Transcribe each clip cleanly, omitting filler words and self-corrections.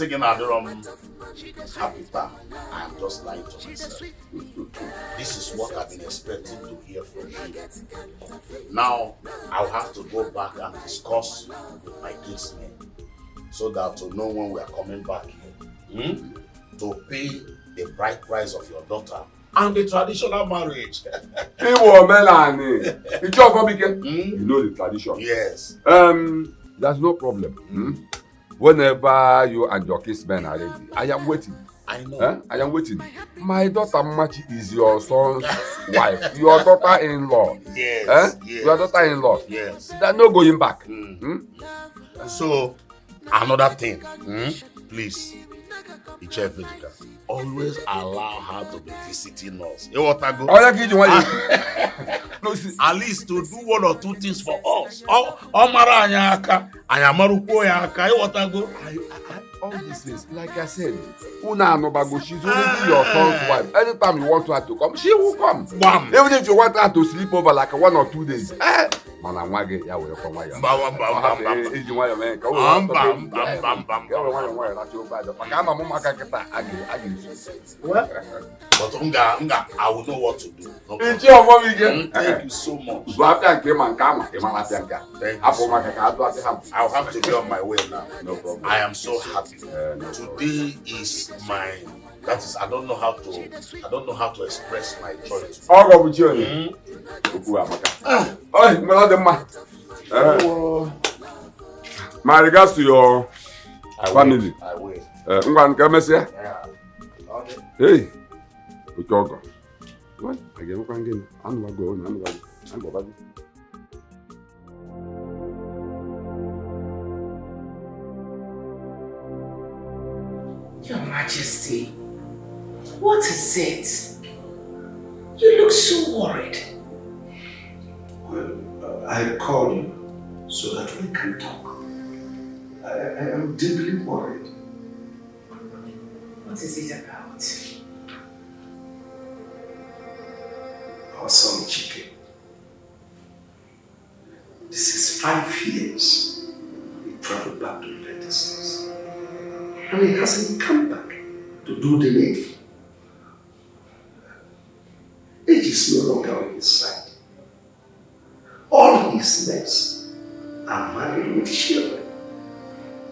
singing at happy time. I am just lying to myself. This is what I've been expecting to hear from you. Now, I'll have to go back and discuss with my kinsmen so that to know when we are coming back here to pay the bride price of your daughter and the traditional marriage. You know the tradition. Yes. There's no problem. Whenever you and your kinsmen are ready, I am waiting. I know. I am waiting. My daughter Machi is your son's wife. Your daughter-in-law. Yes. Yes. Your daughter-in-law. Yes. They're not going back. So, another thing, please, always allow her to be visiting us. You want to go? At least to do one or two things for us. All this is, like I said, Una Nobago, she's already your son's wife. Anytime you want her to come, she will come. Bam. Even if you want her to sleep over like 1 or 2 days. But I will know what to do. Thank Thank you so much. Thank you. I'll have to be on my way now. No problem. I am so happy. Today is my. That is, I don't know how to express my joy. My regards to your family. I will. Yeah. Okay. Hey, what? Again, I'm Your Majesty, what is it? You look so worried. Well, I called you so that we can talk. I am deeply worried. What is it about? Our son Chike. This is 5 years he traveled back to the United States. And he hasn't come back to do the needful. Age is no longer on his side. All his mates are married with children.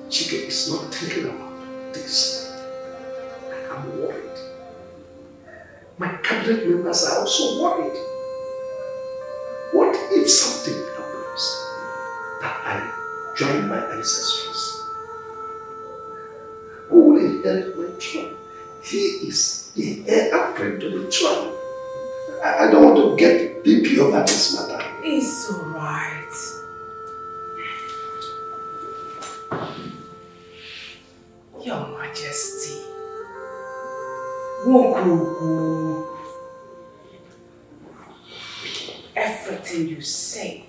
Chike is not thinking about this. I'm worried. My cabinet members are also worried. What if something happens that I join my ancestors? Who will inherit my throne? He is the heir apparent to the throne. I don't want to get BP over this matter. It's alright. Your Majesty. Everything you said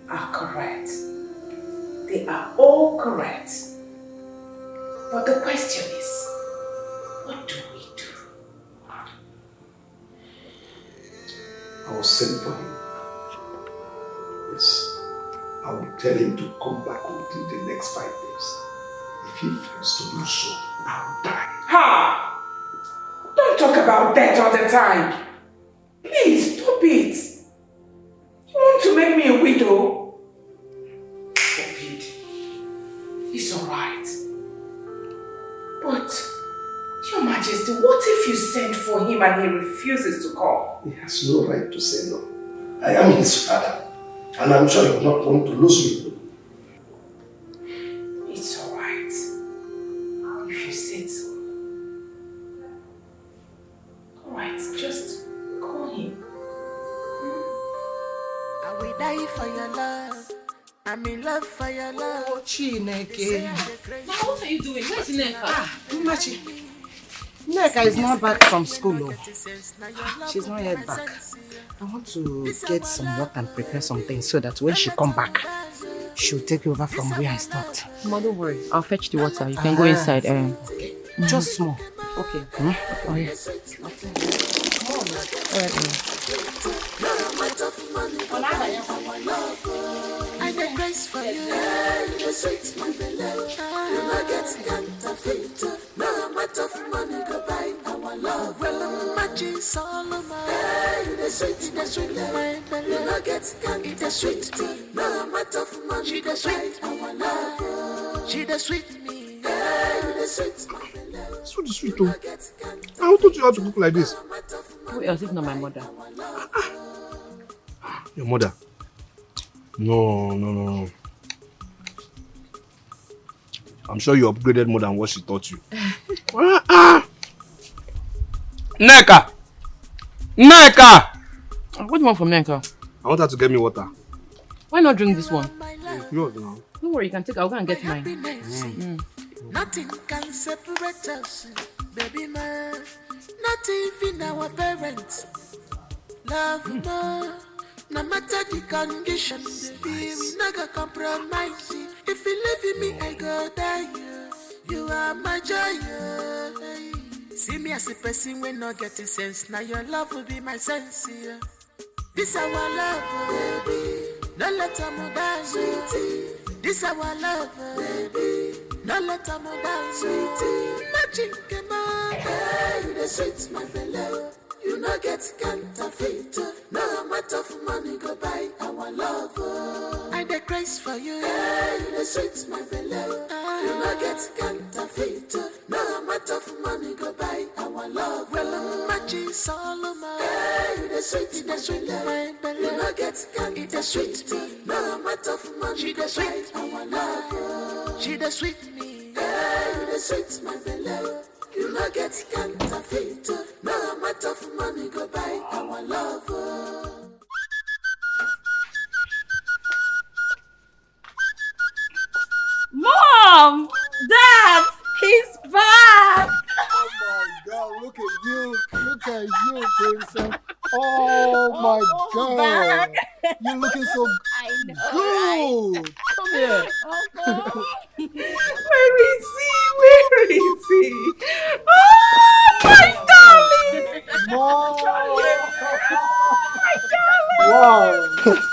are correct. They are all correct. But the question is, what do we do? I will send for him. Yes. I will tell him to come back within the next 5 days. If he fails to do so, I will die. Ha! Don't talk about death all the time. Please, stop it. You want to make me a widow? Forbid. It's alright. But, Your Majesty, what if you send for him and he refuses to come? He has no right to say no. I am his father, and I'm sure he will not want to lose me. It's alright. If you said so. Alright, just call him. I will die for your love. I'm in love for your love. Oh, Chineke. Now, what are you doing? Where's Nneka? Machi. Nneka is not back from school. Oh. She's not yet back. I want to get some work and prepare some things so that when she come back, she'll take over from where I stopped. Mama, don't worry. I'll fetch the water. You can go inside. Okay. Just small. Okay. Oh, yes. Come on, man. I grace for you. The sweet my belly. You not get counterfeit. No amount of money go buy our love. Well, matches all of my. The sweet my belly. You not get counterfeit. The sweet. No amount of money go buy our love. She the sweet me. The sweet my belly. So sweet too. I taught you how to cook like this. Who else if not my mother? Your mother? No. I'm sure you upgraded more than what she taught you. Neka! What do you want from Nenka? I want her to get me water. Why not drink this one? Yours now. Don't worry, you can take it. I'll go and get mine. Nothing can separate us, baby man. Not even our parents. Love more. No matter the condition, baby, we never compromise. If you live in me, I go die. You are my joy. See me as a person when not getting sense. Now your love will be my sense. This our love, baby. Don't let them die, sweetie. This our love, baby. Don't let them die, sweetie. Magic, come on. Hey, the sweet my belly. You not get counterfeit. No amount of money go buy our love. I the grace for you. Hey, the sweet my belly. You not get counterfeit. No amount of money go buy our love. Well, matches all of my. Hey, the sweet my belly. You not get counterfeit. The sweet. No amount of money go buy our love. She the sweet me. Hey, the sweet my belly. You not get counterfeit. No amount of money go buy our love. Mom! Dad! He's back! Oh my God, look at you, princess. Oh my God. Back. You're looking so Good. good. Come here. Where is he? Oh, my darling! Mom. My darling! Wow.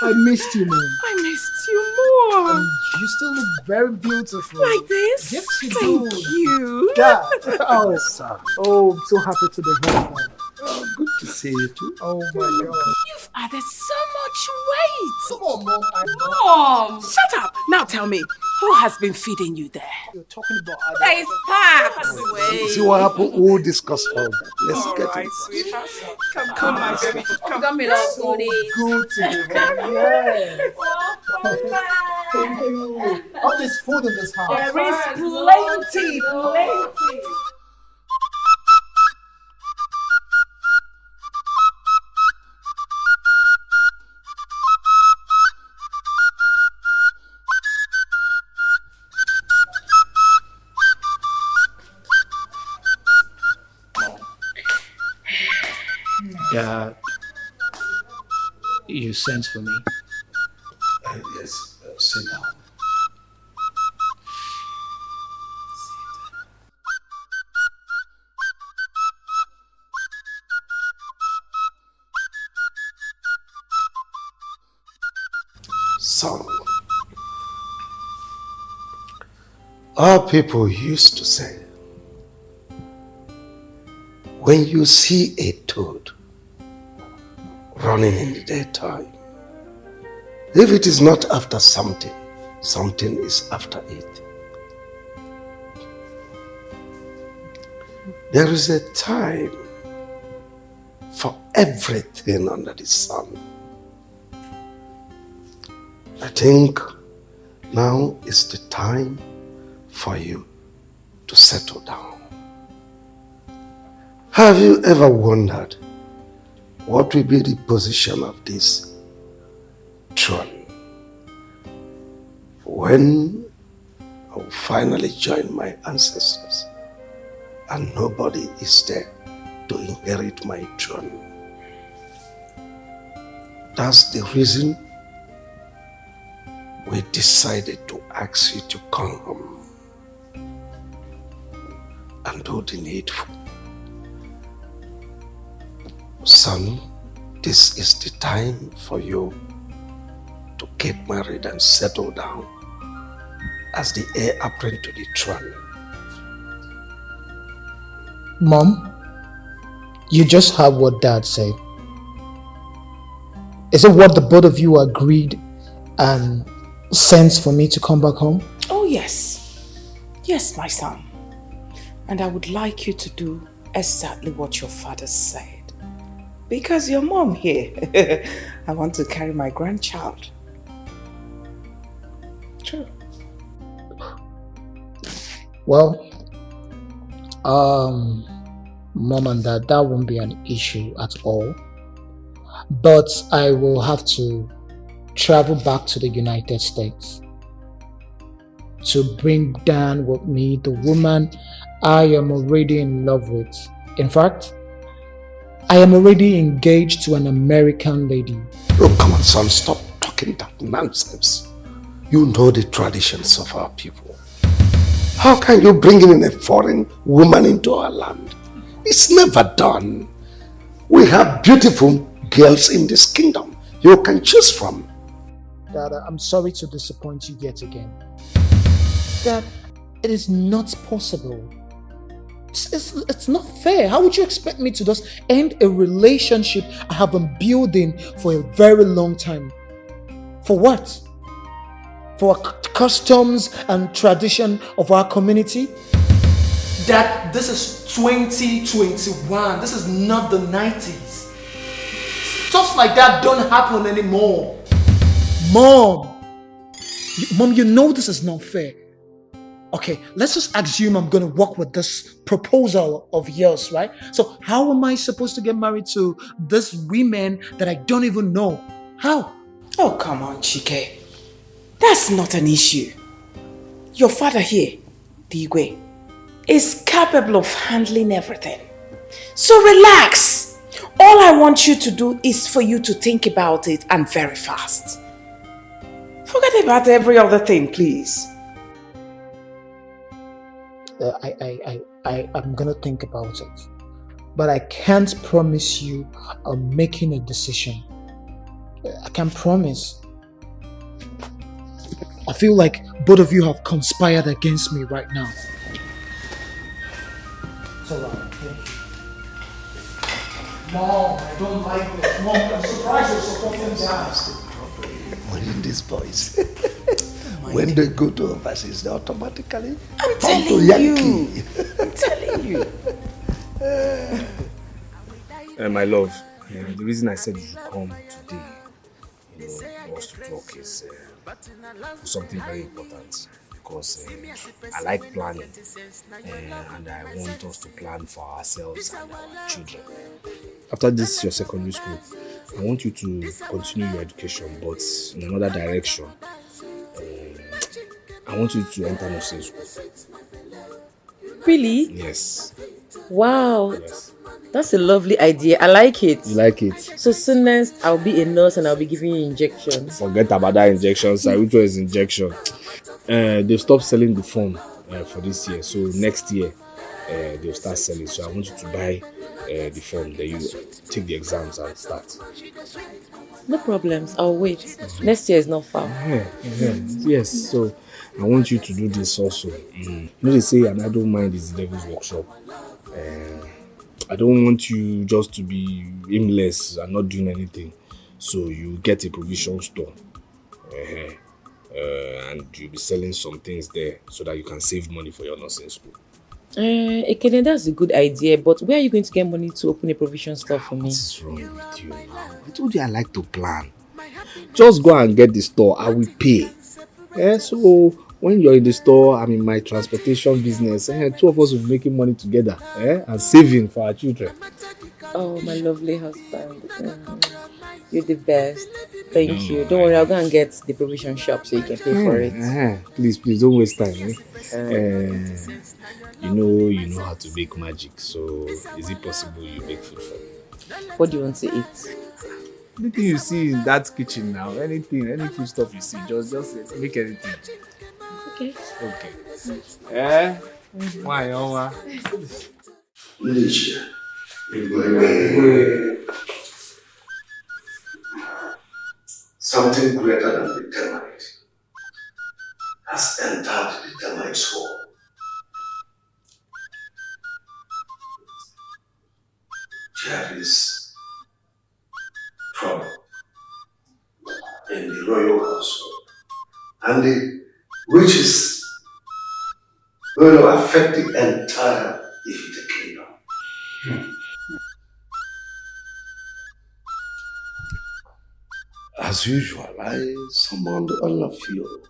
I missed you, Mom. I missed you more. You still look very beautiful. Like this? Yes, you Thank do. you. Dad. Oh, son. Oh, I'm so happy to be here. Oh, good to see you too. Oh my God. You've added so much weight. Come on, Mom. Mom! Shut up. Now tell me, who has been feeding you there? You're talking about It's Paps. See what happened? We'll discuss all. Let's All get right, it. sweetheart. Come, my baby. Come me so good to be here. Yeah. Thank you. All this food in this house. There is plenty. Dad, you sent for me. Yes, sit down. Son, our people used to say, when you see a toad running in the daytime, if it is not after something, something is after it. There is a time for everything under the sun. I think now is the time for you to settle down. Have you ever wondered what will be the position of this throne when I will finally join my ancestors and nobody is there to inherit my throne? That's the reason we decided to ask you to come home and do the needful. Son, this is the time for you to get married and settle down as the heir apparent to the throne. Mom, you just heard what Dad said. Is it what the both of you agreed and sent for me to come back home? Oh, yes. Yes, my son. And I would like you to do exactly what your father said. Because your mom here, I want to carry my grandchild. True. Well, Mom and Dad, that won't be an issue at all. But I will have to travel back to the United States to bring down with me the woman I am already in love with. In fact, I am already engaged to an American lady. Oh, come on, son, stop talking that nonsense. You know the traditions of our people. How can you bring in a foreign woman into our land? It's never done. We have beautiful girls in this kingdom you can choose from. Dad, I'm sorry to disappoint you yet again. Dad, it is not possible. It's not fair. How would you expect me to just end a relationship I have been building for a very long time? For what? For customs and tradition of our community? Dad, this is 2021. This is not the 90s. Stuff like that don't happen anymore. Mom, you know this is not fair. Okay, let's just assume I'm going to work with this proposal of yours, right? So how am I supposed to get married to this women that I don't even know? How? Oh, come on, Chike. That's not an issue. Your father here, the Igwe, is capable of handling everything. So relax. All I want you to do is for you to think about it, and very fast. Forget about every other thing, please. I'm gonna think about it, but I can't promise you I'm making a decision. I can't promise. I feel like both of you have conspired against me right now. It's alright, okay? Mom, I don't like this. Mom, I'm surprised you're supporting that. When these boys, when they go to overseas, they automatically I'm come to telling Yankee. you. I'm telling you. My love, the reason I said you should come today, for us to talk is for something very important. Because I like planning, and I want us to plan for ourselves and our children. After this, your secondary school, I want you to continue your education, but in another direction. I want you to enter nursing school. Really? Yes. Wow. Yes. That's a lovely idea. I like it. You like it? So soonest I'll be a nurse and I'll be giving you injections. Forget about that injections. Which one is injection? They've stopped selling the form for this year. So next year, they'll start selling. So I want you to buy the form. Then you take the exams and start. No problems. I'll wait. Next year is not far. Yes. So I want you to do this also. You know they say an idle mind is the devil's workshop. I don't want you just to be aimless and not doing anything. So you get a provision store. And you'll be selling some things there so that you can save money for your nursing school. Ekene, that's a good idea, but where are you going to get money to open a provision store for me? What is wrong with you now? I told you I like to plan. Just go and get the store, I will pay. So when you're in the store, I'm in my transportation business, two of us will be making money together and saving for our children. Oh, my lovely husband. You're the best. Thank you. Don't worry, I'll go and get the provision shop so you can pay for it. Please, don't waste time. You know how to make magic, so is it possible you make food for me? What do you want to eat? Anything you see in that kitchen now, any food stuff you see, just make anything. Okay. Why, Something greater than the there is trouble in the royal household, and which is going to affect the entire Ifite kingdom. As usual, I summoned all of you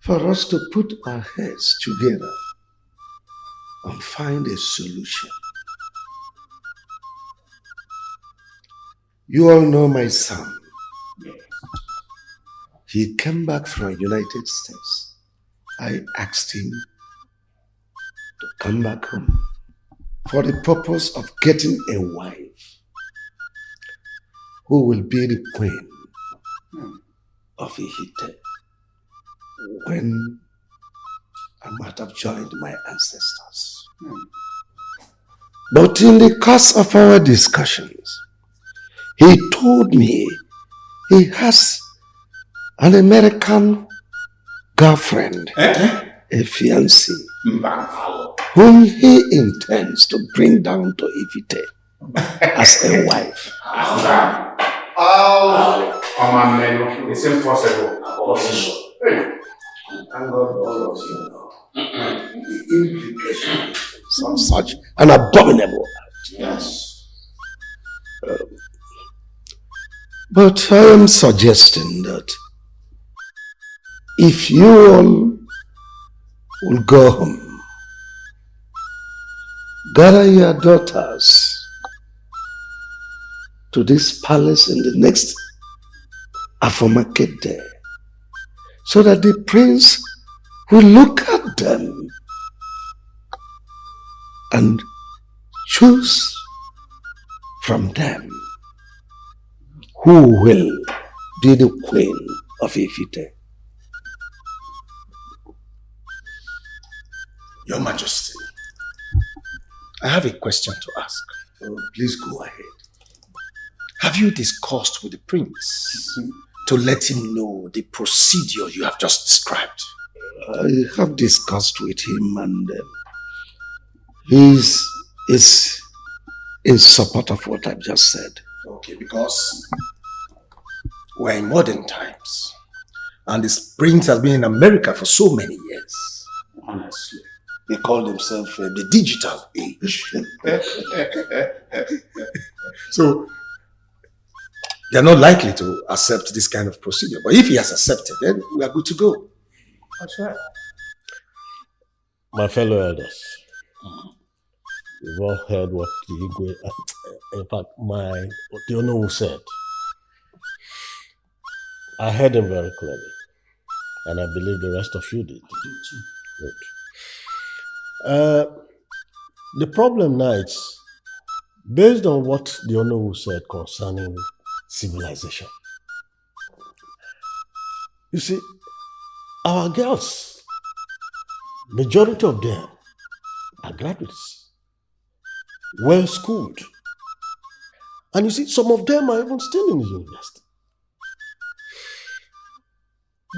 for us to put our heads together and find a solution. You all know my son. He came back from the United States. I asked him to come back home for the purpose of getting a wife who will be the queen of Ihite when I might have joined my ancestors. But in the course of our discussions, he told me he has an American girlfriend, a fiancée, whom he intends to bring down to Ifite as a wife. It's impossible. Thank God all of you know the implications of such an abominable act. Yes. But I am suggesting that if you all will go home, gather your daughters to this palace in the next Afomarket day, so that the prince will look at them and choose from them who will be the queen of Ifite. Your Majesty, I have a question to ask. Oh, please go ahead. Have you discussed with the prince to let him know the procedure you have just described? I have discussed with him, and he's in support of what I've just said. Okay, because we're in modern times, and this prince has been in America for so many years. Honestly. They call themselves the digital age. So, they're not likely to accept this kind of procedure. But if he has accepted, then we are good to go. That's right. My fellow elders, you've all heard what the Igwe, in fact, the Onowu said. I heard him very clearly, and I believe the rest of you did. Good. The problem now is, based on what the Onowu said concerning civilization. You see, our girls, majority of them are graduates, well-schooled. And you see, some of them are even still in the university.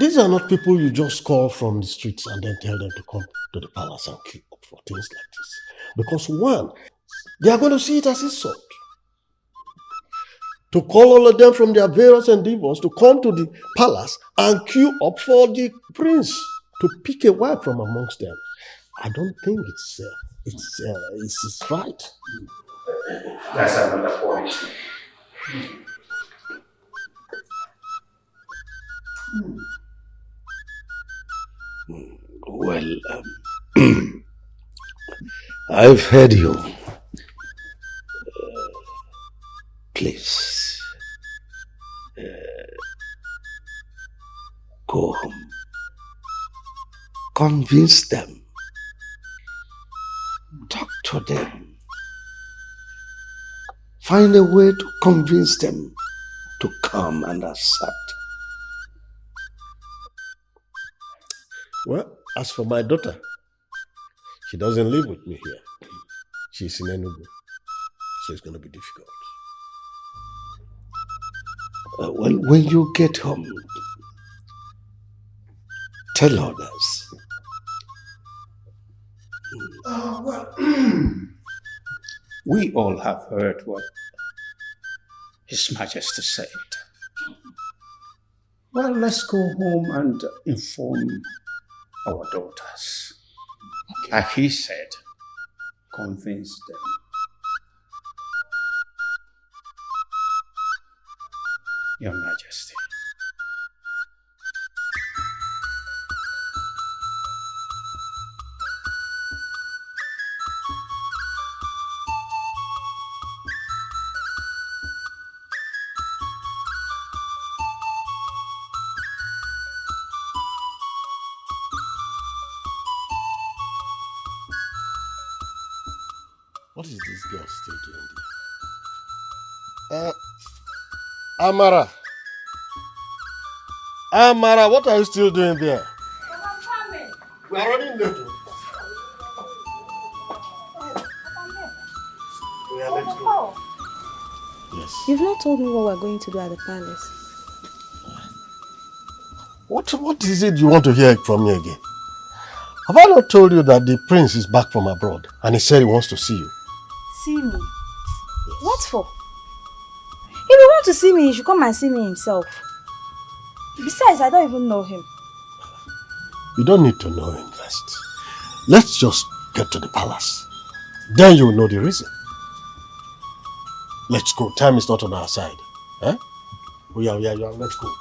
These are not people you just call from the streets and then tell them to come to the palace and queue up for things like this. Because one, they are going to see it as insult. To call all of them from their various endeavors to come to the palace and queue up for the prince to pick a wife from amongst them. I don't think it's right. That's another point. Well, I've heard you. Please, go home. Convince them. Talk to them. Find a way to convince them to come and accept. Well, as for my daughter, she doesn't live with me here. She's in Enugu, so it's going to be difficult. Well, when you get home, tell others. We all have heard what His Majesty said. Well, let's go home and inform our daughters. Like he said, convince them. Your Majesty. What is this girl still doing there? Amara. Amara, what are you still doing there? I'm coming. We are running late. Yeah, let's go. Yes. You've not told me what we're going to do at the palace. What is it you want to hear from me again? Have I not told you that the prince is back from abroad and he said he wants to see you? See me? Yes. What for? If he wants to see me, he should come and see me himself. Besides, I don't even know him. You don't need to know him first. Let's just get to the palace. Then you'll know the reason. Let's go. Time is not on our side. Eh? Yeah, let's go.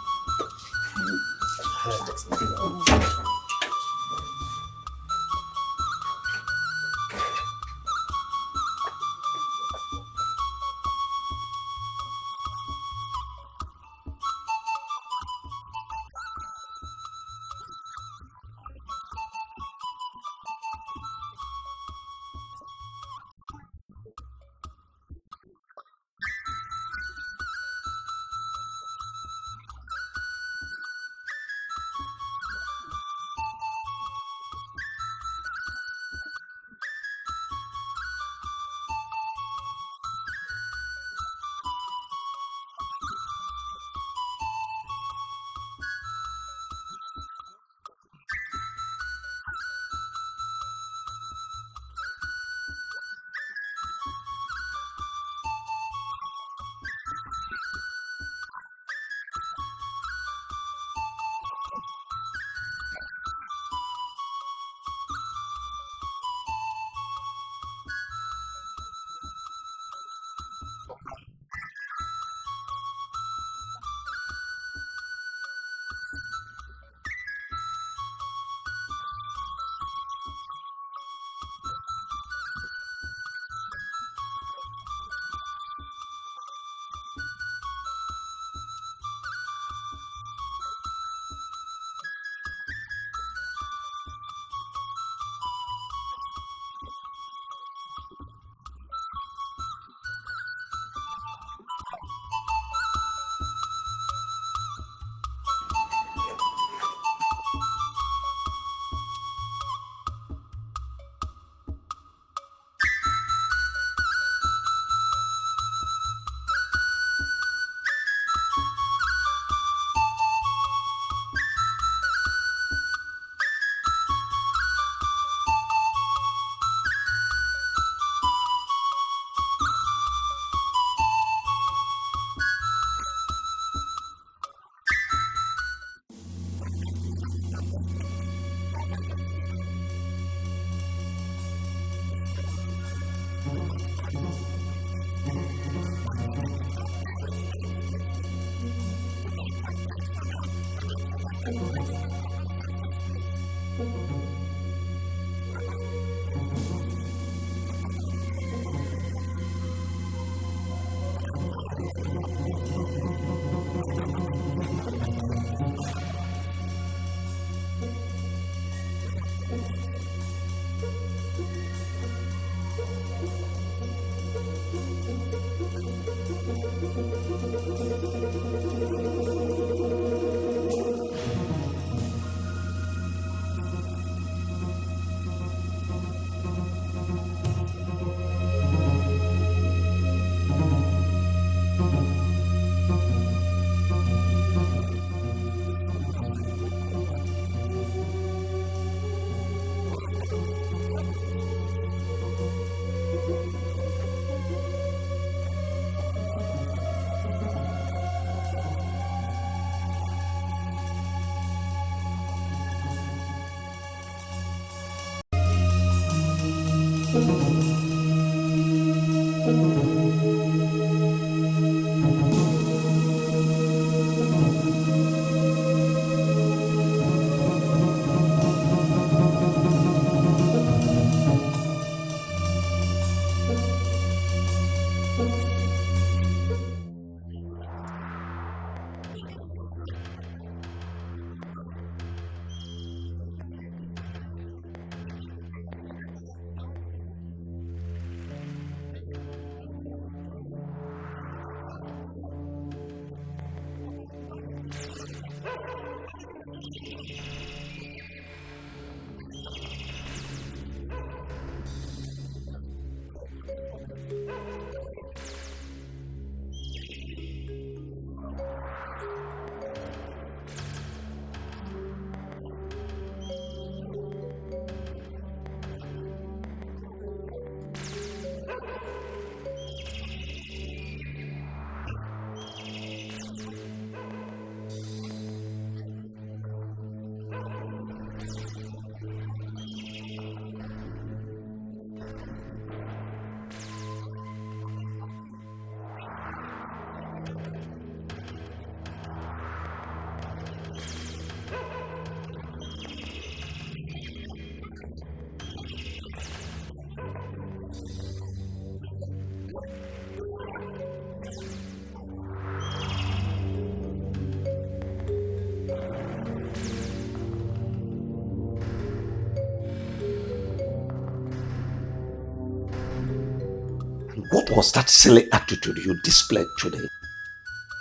What was that silly attitude you displayed today?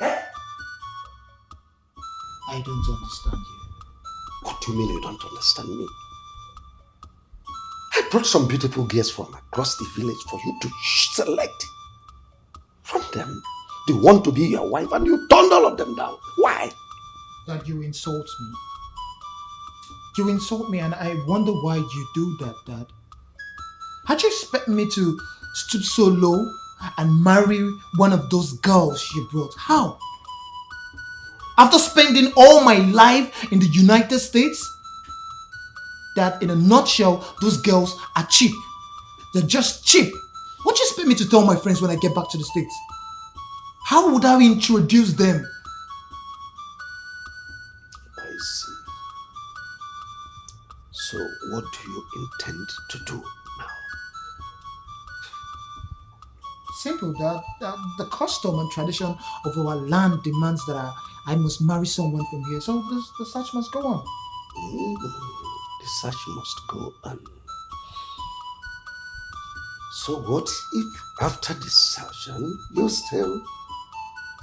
I don't understand you. What do you mean you don't understand me? I brought some beautiful girls from across the village for you to select. From them, they want to be your wife and you turned all of them down. Why? That you insult me. You insult me and I wonder why you do that, Dad. How'd you expect me to stoop so low and marry one of those girls you brought? How? After spending all my life in the United States? That in a nutshell, those girls are cheap. They're just cheap. What do you expect me to tell my friends when I get back to the States? How would I introduce them? I see. So what do you intend to do now? Simple, Dad. The custom and tradition of our land demands that I must marry someone from here. So the search must go on. The search must go on. So what if after the search you still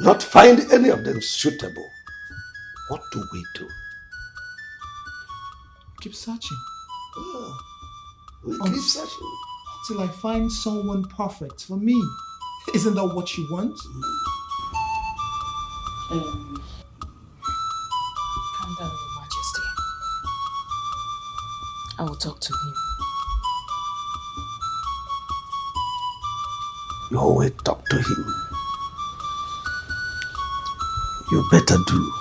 not find any of them suitable? What do we do? Keep searching. We keep searching. Till I find someone perfect for me. Isn't that what you want? Calm down, Your Majesty. I will talk to him. You always talk to him. You better do.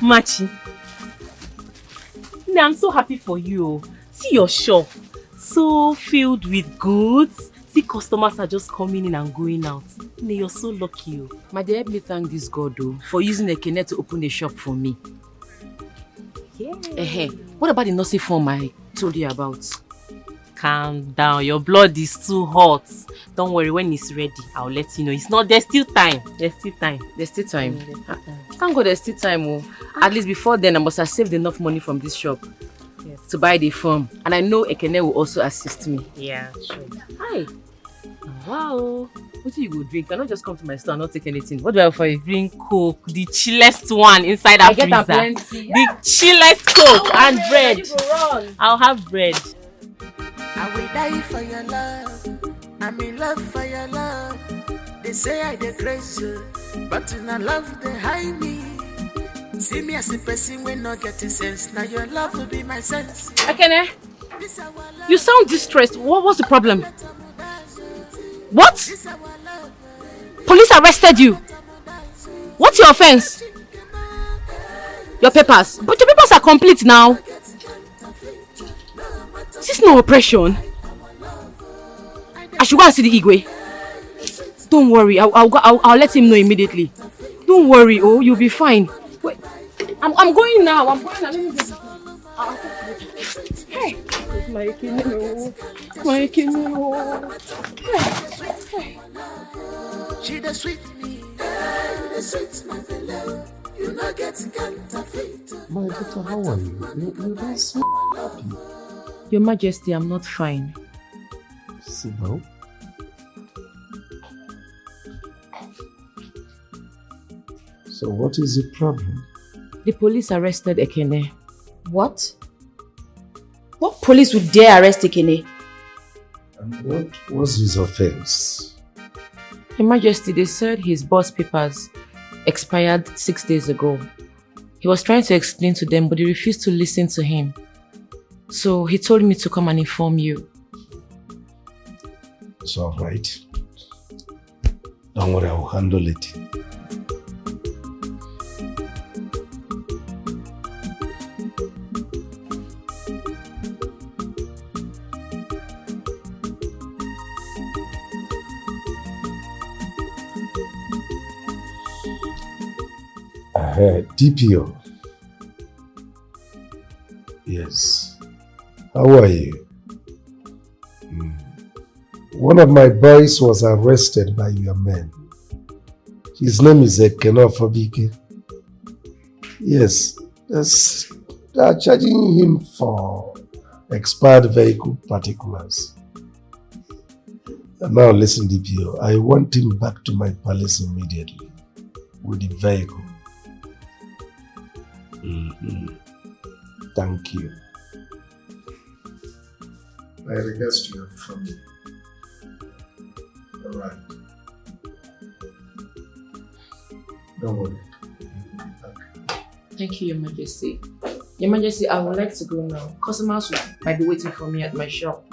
Machi, I'm so happy for you. See your shop. so filled with goods. See, customers are just coming in and going out. You're so lucky. My dear, help me thank this God for using Ekene to open a shop for me. Yeah. What about the nursing form I told you about? Calm down. Your blood is too hot. Don't worry, when it's ready, I'll let you know. There's still time. There's still time. Thank God there's still time. At least before then, I must have saved enough money from this shop to buy the form. And I know Ekene will also assist me. Yeah, sure. Hi. Wow. What do you go drink? Cannot just come to my store and not take anything. What do I offer you? Drink Coke, the chillest one inside that freezer. I get plenty. The chillest Coke and bread. I'll have bread. I will die for your love. I'm in love for your love. They say I dey crazy, but in a love they hide me. See me as a person when not getting sense. Now your love will be my sense. Ekene, you sound distressed. What's the problem? What? Police arrested you. What's your offense? Your papers. But your papers are complete now. Is this no oppression? I should go and see the Igwe. Don't worry, I'll let him know immediately. Don't worry, you'll be fine. Wait, I'm going now. I'm going now. Let me just... Hey, my Ekene. She the sweet me, the sweet my beloved. You not get counterfeit. My daughter, how are you? You don't seem happy. Your Majesty, I'm not fine. Sit down. So what is the problem? The police arrested Ekene. What? What police would dare arrest Ekene? And what was his offense? Your Majesty, they said his bus papers expired 6 days ago. He was trying to explain to them, but they refused to listen to him. So he told me to come and inform you. It's all right. Don't worry, I'll handle it. DPO. Yes. How are you? One of my boys was arrested by your men. His name is Ekene Fabike. Yes. They are charging him for expired vehicle particulars. And now listen, DPO. I want him back to my palace immediately with the vehicle. Thank you. My regards to your family. All right. Don't worry. Thank you, Your Majesty. Your Majesty, I would like to go now. Customers might be waiting for me at my shop.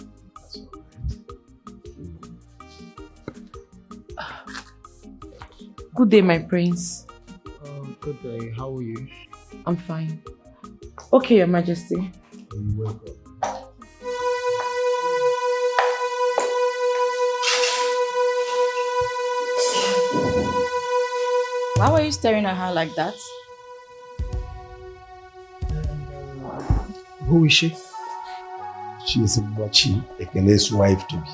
Good day, my prince. Good day. How are you? I'm fine. Okay, Your Majesty. You're welcome. Why were you staring at her like that? Who is she? She is Mwachi, Ekene's wife to be.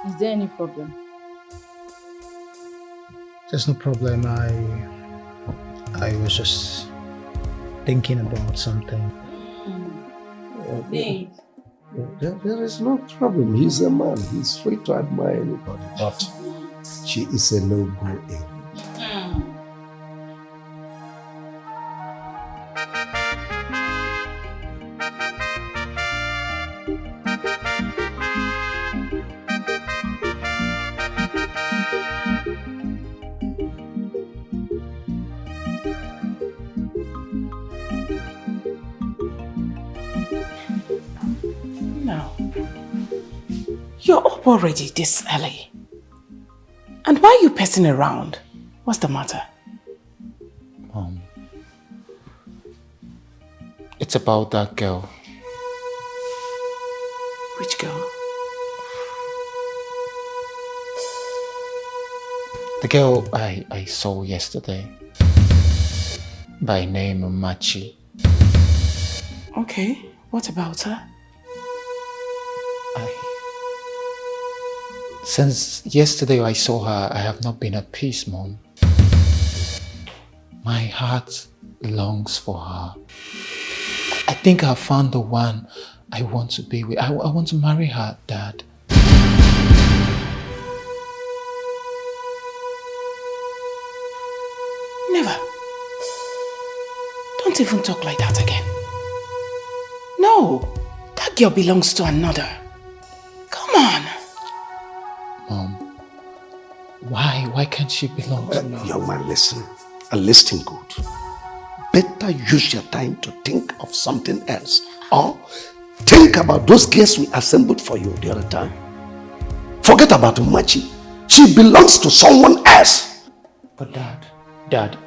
Is there any problem? There's no problem. I was just thinking about something. There is no problem. He's a man. He's free to admire anybody. But she is a no-go area. You're up already this early. And why are you pacing around? What's the matter? It's What about that girl? Which girl? The girl I saw yesterday. By name Machi. Okay, what about her? Since yesterday I saw her, I have not been at peace, Mom. My heart longs for her. I think I found the one I want to be with. I want to marry her, Dad. Never. Don't even talk like that again. No, that girl belongs to another. Come on. Mom, why can't she belong to me? Young man, listen. And listen good. Better use your time to think of something else. Or think about those girls we assembled for you the other time. Forget about Machi. She belongs to someone else. But Dad,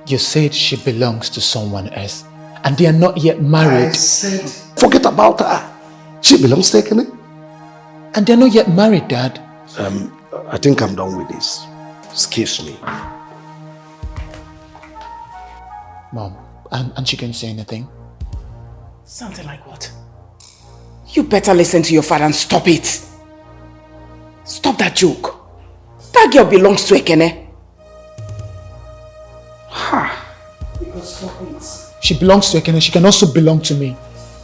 you said she belongs to someone else. And they are not yet married. I said, forget about her. She belongs to Ekene. And they're not yet married, Dad. I think I'm done with this. Excuse me. Mom, and she can say anything? Something like what? You better listen to your father and stop it. Stop that joke. That girl belongs to Ekene. Ha! Stop it. She belongs to Ekene. She can also belong to me.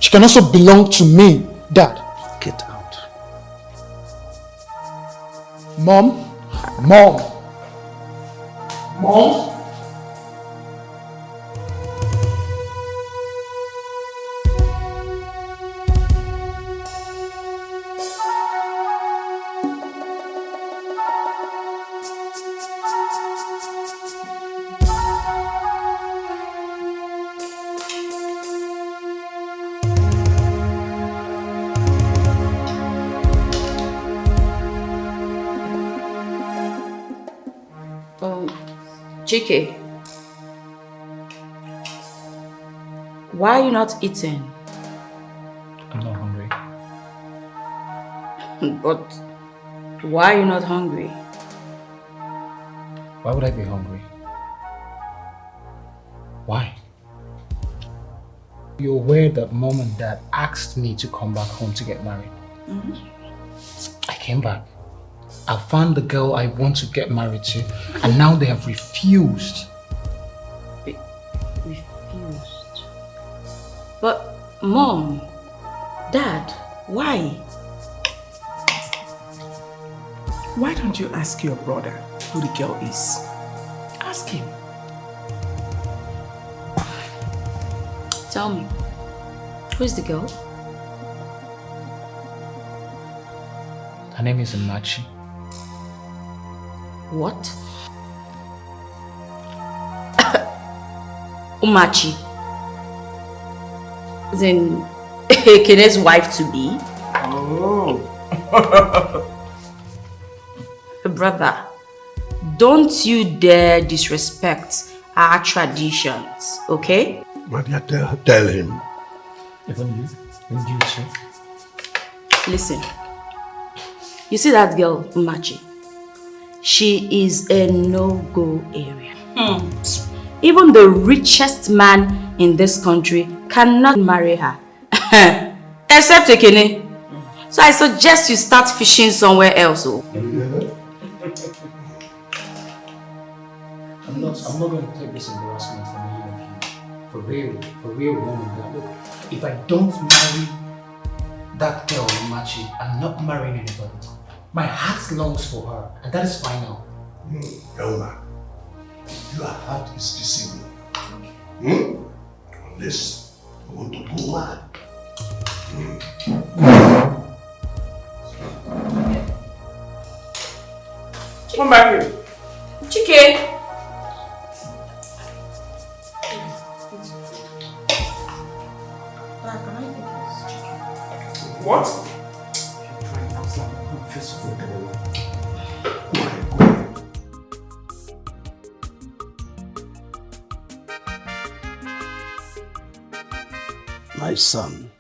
She can also belong to me, Dad. Get out. Mom? Chike, why are you not eating? I'm not hungry. But why are you not hungry? Why would I be hungry? Why? You're aware that Mom and Dad asked me to come back home to get married. I came back. I found the girl I want to get married to, and now they have refused. Refused? But Mom, Dad, why? Why don't you ask your brother who the girl is? Ask him. Tell me, who is the girl? Her name is Machi. What? Umachi. Then Kene's wife to be. Oh. Brother, don't you dare disrespect our traditions, okay? Maria, tell him. Even you? And you too? Listen. You see that girl, Umachi? She is a no-go area. Even the richest man in this country cannot marry her. Except Ekene. So I suggest you start fishing somewhere else. I'm not going to take this embarrassment from any of you. For real, Mom and Dad. Look, if I don't marry that girl, Umachi, I'm not marrying anybody. My heart longs for her, and that is final. Young man, your heart is deceiving. Unless you want to go mad. Come back here. Chike. What? My son,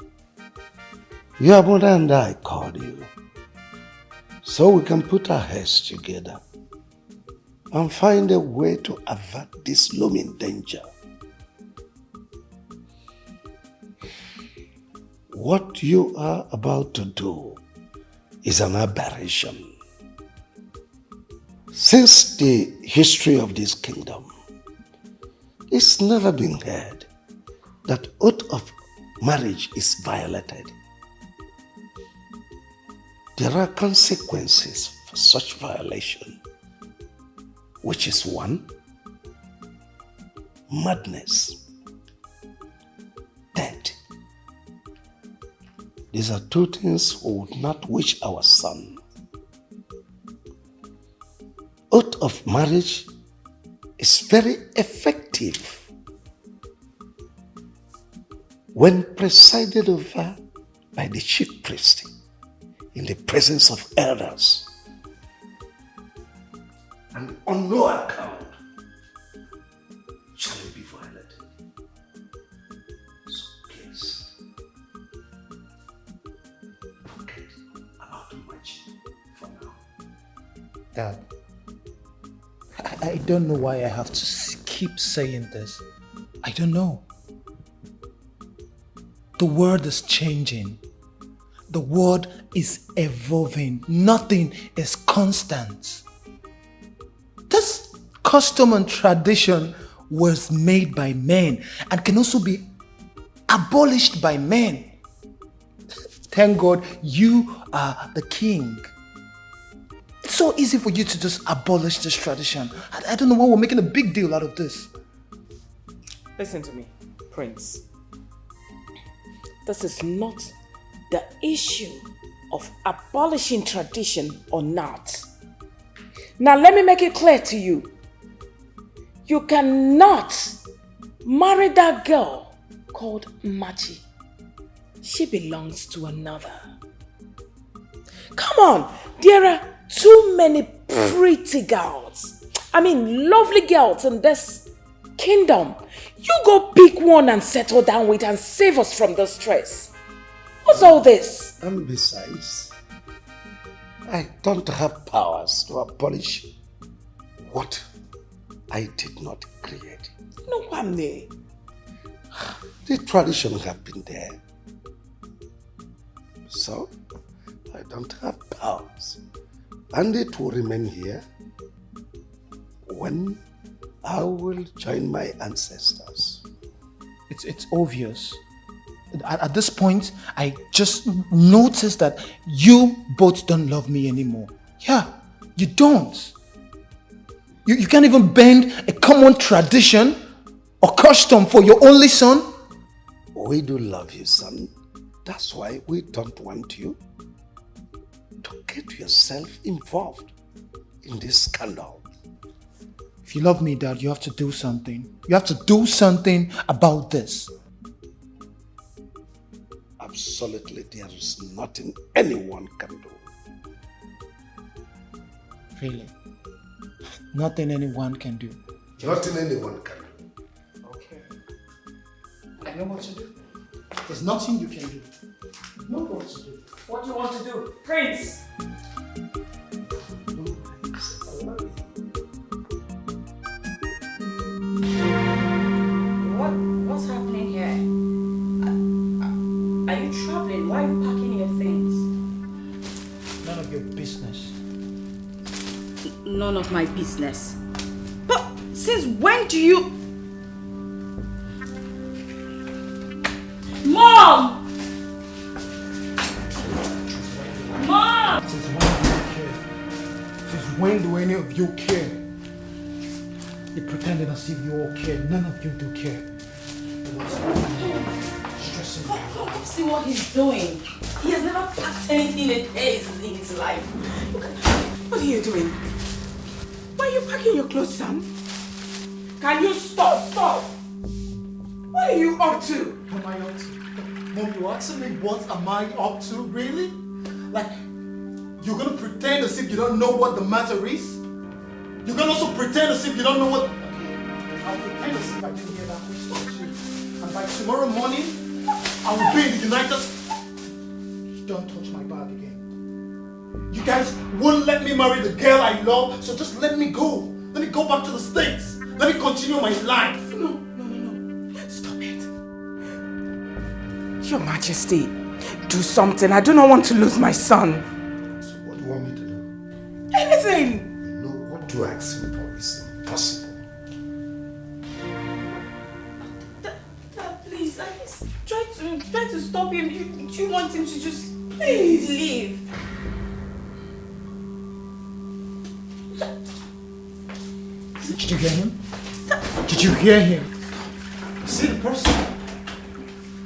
your mother and I called you so we can put our heads together and find a way to avert this looming danger. What you are about to do is an aberration. Since the history of this kingdom, it's never been heard that oath of marriage is violated. There are consequences for such violation, which is 1, madness, death. These are 2 things we would not wish our son. Oath of marriage is very effective when presided over by the chief priest in the presence of elders. And on no account shall it be violated. So please, forget about marriage for now. Dad, I don't know why I have to keep saying this. I don't know. The world is changing. The world is evolving. Nothing is constant. This custom and tradition was made by men and can also be abolished by men. Thank God you are the king. It's so easy for you to just abolish this tradition. I don't know why we're making a big deal out of this. Listen to me, Prince. This is not the issue of abolishing tradition or not. Now let me make it clear to you. You cannot marry that girl called Machi. She belongs to another. Come on, there are too many pretty girls. I mean, lovely girls in this kingdom. You go pick one and settle down with and save us from the stress. What's all this? And besides, I don't have powers to abolish what I did not create. No, Wamne. The tradition have been there. So, I don't have powers. And it will remain here when I will join my ancestors. It's obvious. At this point, I just noticed that you both don't love me anymore. Yeah, you don't. You can't even bend a common tradition or custom for your only son. We do love you, son. That's why we don't want you to get yourself involved in this scandal. If you love me, Dad, you have to do something. You have to do something about this. Absolutely, there is nothing anyone can do. Really? Nothing anyone can do. Nothing anyone can do. Okay. I know what to do. There's nothing you can do. You know what to do. What do you want to do? Prince! What's happening here? Are you traveling? Why are you packing your things? None of your business. None of my business. But since when do you... Mom! Mom! Since when do any of you care? You're pretending as if you all care. None of you do care. Stressing me. See what he's doing. He has never packed anything in his life. What are you doing? Why are you packing your clothes, son? Can you stop? Stop! What are you up to? What am I up to? Mom, you asking me what am I up to? Really? Like, you're gonna pretend as if you don't know what the matter is? You're gonna also pretend as if you don't know what... Okay, I'll pretend as if I didn't hear that question too. And by tomorrow morning, I will be in the United States. Don't touch my bag again. You guys won't let me marry the girl I love, so just let me go. Let me go back to the States. Let me continue my life. No. Stop it. Your Majesty, do something. I do not want to lose my son. So what do you want me to do? Anything. No, what do I ask him for is impossible. Dad, please, at least try to stop him. You want him to just please leave. Did you hear him? Did you hear him? See the person?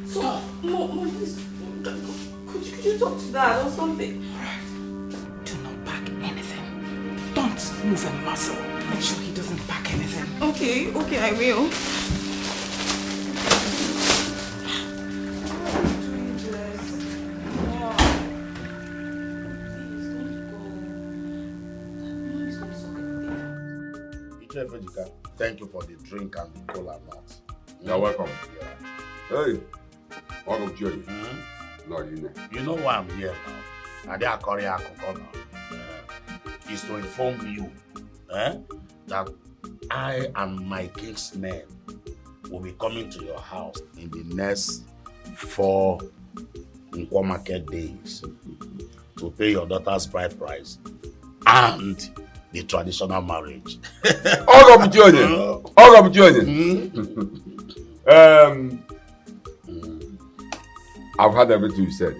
Stop. Mom, please. Could you talk to Dad or something? Do not pack anything. Don't move a muscle. Make sure he doesn't pack anything. Okay, I will. Thank you for the drink and the cola nut. You're welcome. Yeah. Hey, welcome to you. No, you know why I'm here now. Is to inform you that I and my king's men will be coming to your house in the next 4 Nkwo market days to pay your daughter's bride price and the traditional marriage. I've heard everything you said.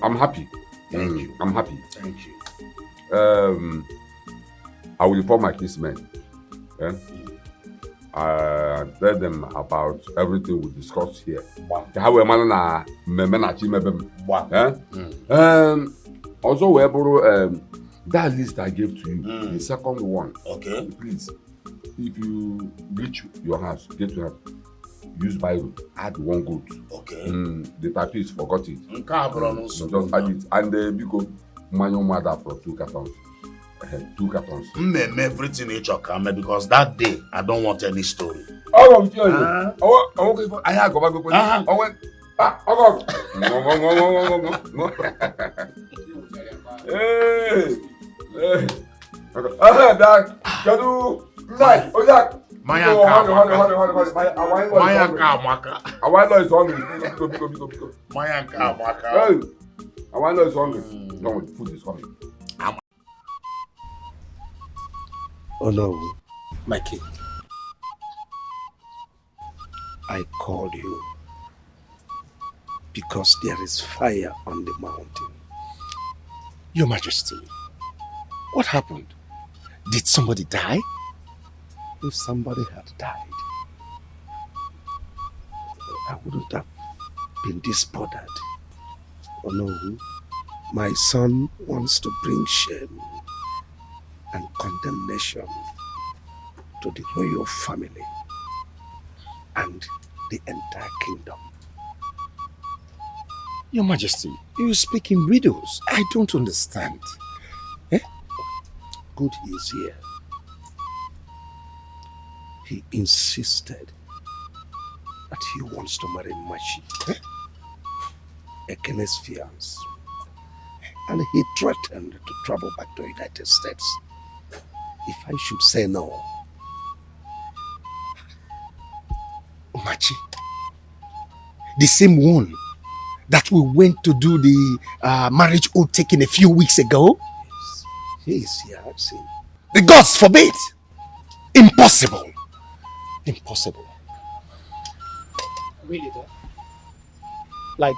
I'm happy. Thank you. I'm happy. Thank you. I will inform my kinsmen. Tell them about everything we discussed here. Also, we borrow that list I gave to you, the second one. Okay. Please, if you reach your house, get to have use Bible, add 1 goat. Okay. The typist forgot it. Just add it. And because manual mother for 2 cartons. 2 cartons. Everything in your camera because that day I don't want any story. Oh, I'm telling you. I have go back. Hey. Dad. Kadu. Right. Oh, yeah. Mayanka. Hey. I want to know it's hungry. No, food is coming. Oh no, my king. I called you because there is fire on the mountain. Your Majesty, what happened? Did somebody die? If somebody had died, I wouldn't have been this bothered. Oh no, my son wants to bring shame and condemnation to the royal family and the entire kingdom. Your Majesty, you speak in riddles. I don't understand. Good is here. He insisted that he wants to marry Machi, Ekene's fiancé, and he threatened to travel back to the United States if I should say no. Machi, the same one that we went to do the marriage oath taking a few weeks ago? Yes. He is here, I've seen. The gods forbid! Impossible! Impossible. Really, Dad? Like,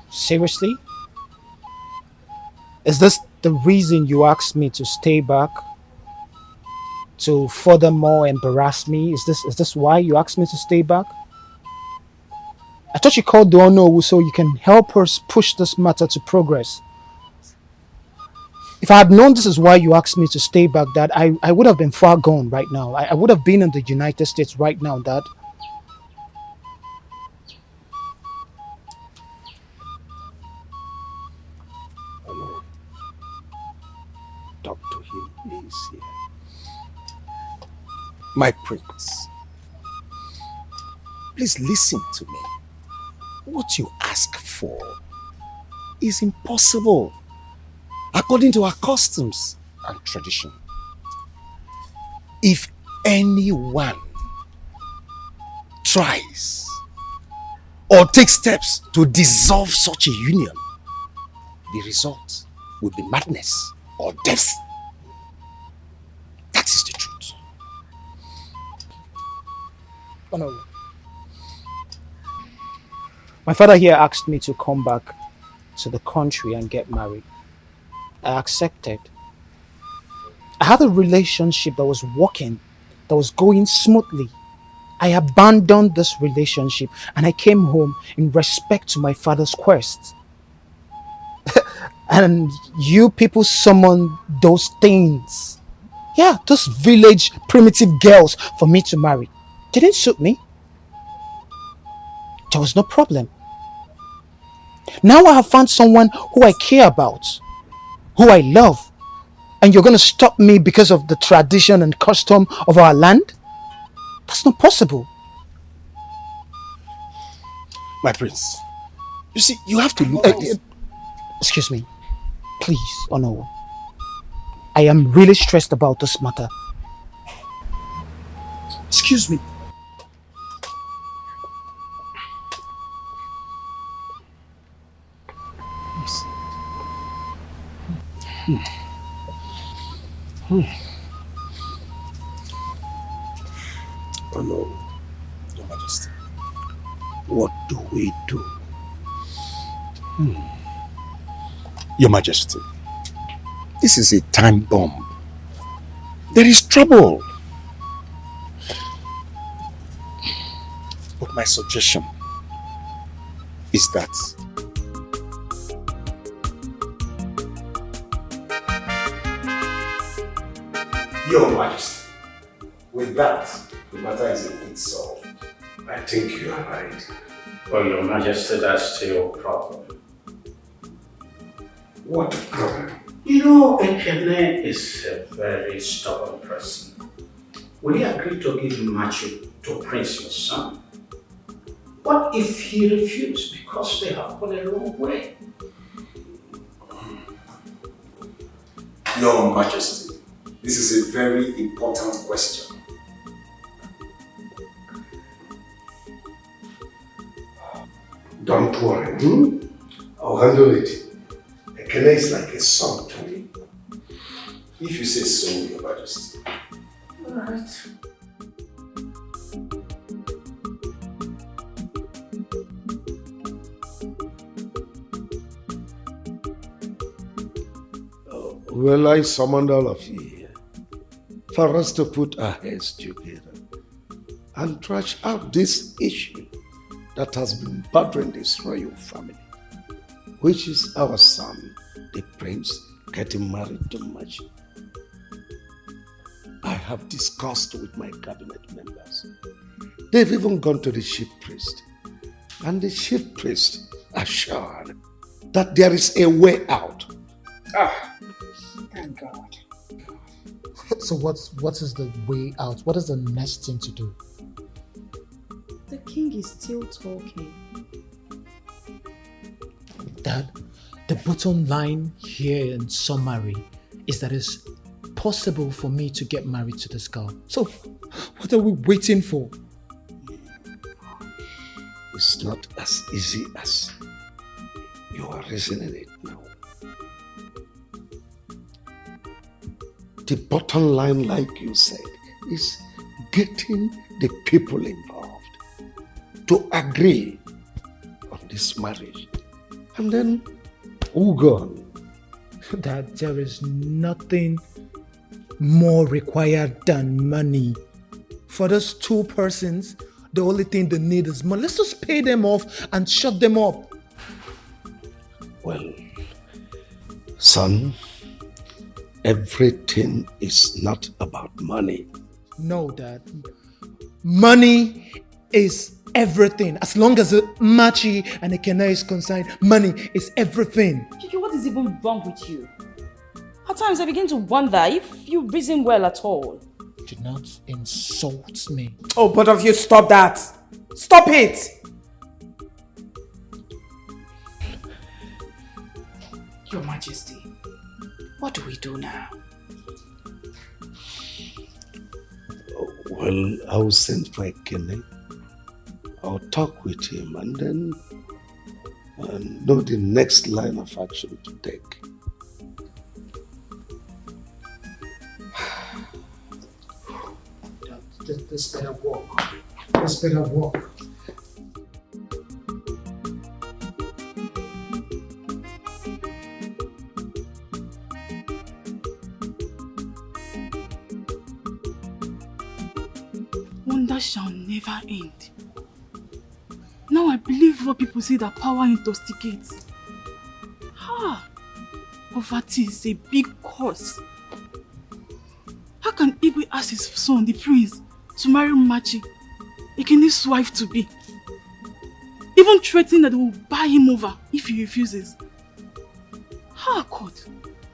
seriously? Is this the reason you asked me to stay back? To furthermore embarrass me? Is this why you asked me to stay back? I thought you called the Onowu so you can help us push this matter to progress. If I had known this is why you asked me to stay back, Dad, I would have been far gone right now. I would have been in the United States right now, Dad. Hello. Talk to him, he is here. My prince, please listen to me. what you ask for is impossible according to our customs and tradition. If anyone tries or takes steps to dissolve such a union, the result will be madness or death. That is the truth. Oh no. My father here asked me to come back to the country and get married. I accepted. I had a relationship that was working, that was going smoothly. I abandoned this relationship and I came home in respect to my father's quest. And you people summoned those things. Yeah, those village primitive girls for me to marry. Didn't suit me. There was no problem. Now I have found someone who I care about, who I love. And you're going to stop me because of the tradition and custom of our land? That's not possible. My prince, you see, you have to look at this. Excuse me. Please, Ono. I am really stressed about this matter. Excuse me. Oh no, Your Majesty. What do we do? Your Majesty, this is a time bomb. There is trouble. But my suggestion is that Your Majesty, with that, the matter is a bit solved. I think you are right. Well, Your Majesty, that's still a problem. What problem? You know, Ekene is a very stubborn person. Will he agree to give Machi to Prince your son? What if he refuses because they have gone a long way? Your Majesty, this is a very important question. Don't worry. I'll handle it. Ekene is like a son to me. If you say so, Your Majesty. Alright. Well, I summoned all of you here for us to put our heads together and trash out this issue that has been bothering this royal family, which is our son, the prince, getting married to Machi. I have discussed with my cabinet members. They've even gone to the chief priest, and the chief priest assured that there is a way out. Thank God. So what is the way out? What is the next thing to do? The king is still talking. Dad, the bottom line here in summary is that it's possible for me to get married to this girl. So what are we waiting for? It's not as easy as you are reasoning it now. The bottom line, like you said, is getting the people involved to agree on this marriage. And then, gone. That there is nothing more required than money. For those two persons, the only thing they need is money. Let's just pay them off and shut them up. Well, son, everything is not about money. No, Dad. Money is everything. As long as Machi and Ekene is concerned, money is everything. Kiki, what is even wrong with you? At times I begin to wonder if you reason well at all. Do not insult me. Oh, both of you, stop that. Stop it. Your Majesty, what do we do now? Well, I'll send for Ekene. I'll talk with him and then know the next line of action to take. This better work. This better work. Wonder shall never end. Now I believe what people say that power intoxicates. Poverty is a big cause. How can Igwe ask his son, the prince, to marry Machi, Ekene's wife to be? Even threatening that they will buy him over if he refuses. God,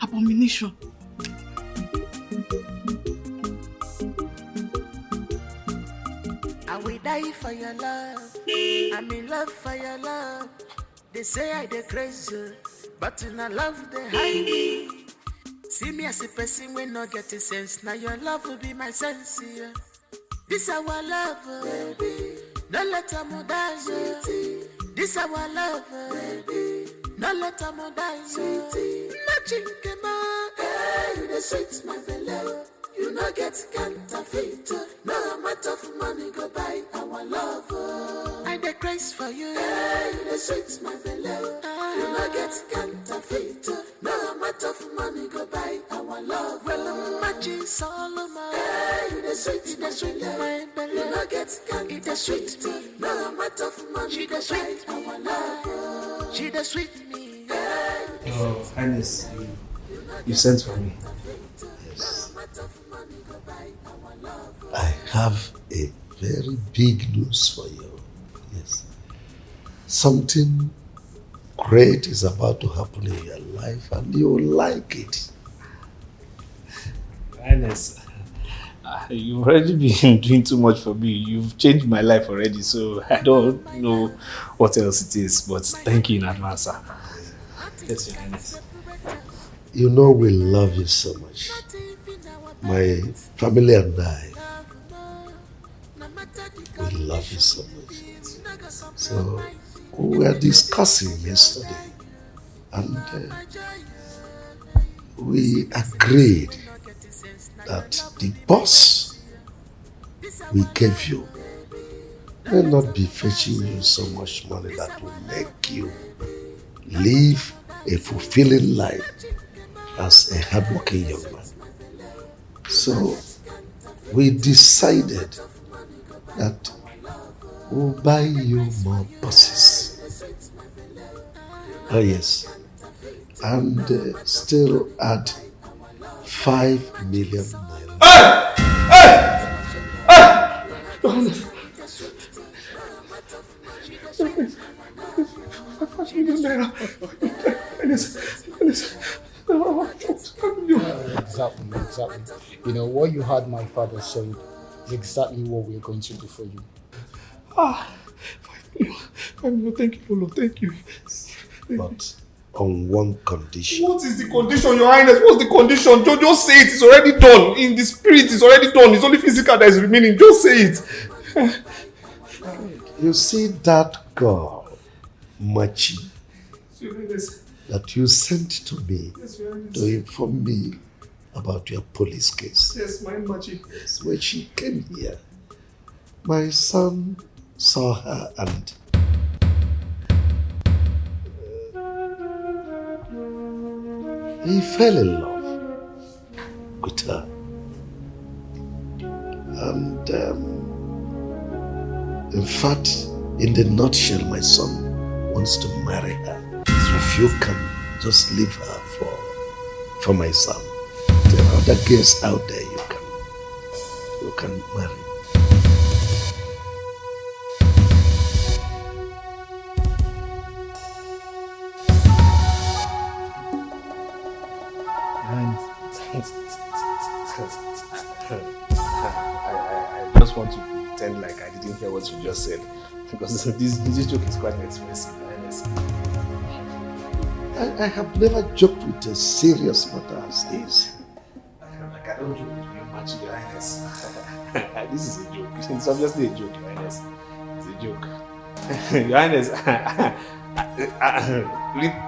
abomination. I will die for your love. I'm in love for your love. They say I dey crazy, but in a love they hide me. See me as a person when not get a sense. Now your love will be my sense. Yeah. This our love, baby. Don't let them die, sweetie. This our love, baby. Don't let them die, sweetie. Nothing came out. Hey, you the sweet, my beloved. You no get counterfeit. No amount of money go buy our love. I dey craze for you. Hey, you the sweet, my beloved. You no get counterfeit. No amount of money go buy our love. Well, I'm Machi Solomon. Hey, you the sweet, my beloved. You no get counterfeit. The sweet. No amount of money go buy our love. She the sweet me. Oh, Highness, you sent for me. Yes. I have a very big news for you. Yes. Something great is about to happen in your life and you'll like it. Highness, you've already been doing too much for me. You've changed my life already, so I don't know what else it is, but thank you in advance, sir. Yes, Your Highness. You know we love you so much. My family and I, we love you so much. So we were discussing yesterday and we agreed that the boss we gave you may not be fetching you so much money that will make you live a fulfilling life as a hardworking young man. So we decided that we'll buy you more buses. Oh yes. And still add 5 million naira. Exactly. You know, what you heard my father say is exactly what we're going to do for you. 5 million, thank you, Lord, thank you. But on one condition. What is the condition, Your Highness? What's the condition? Just say it. It's already done. In the spirit, it's already done. It's only physical that is remaining. Just say it. You see that girl, Machi, that you sent to me to inform me about your police case. Yes, my Machi. Yes, when she came here, my son saw her and he fell in love with her. And in fact, in the nutshell, my son wants to marry her. So if you can just leave her for my son. There are other girls out there you can marry. I just want to pretend like I didn't hear what you just said, because this joke is quite expensive, honestly. I have never joked with a serious matter as this. Like I don't joke with your match, Your Highness. This is a joke. It's obviously a joke, Your Highness. It's a joke. Your Highness,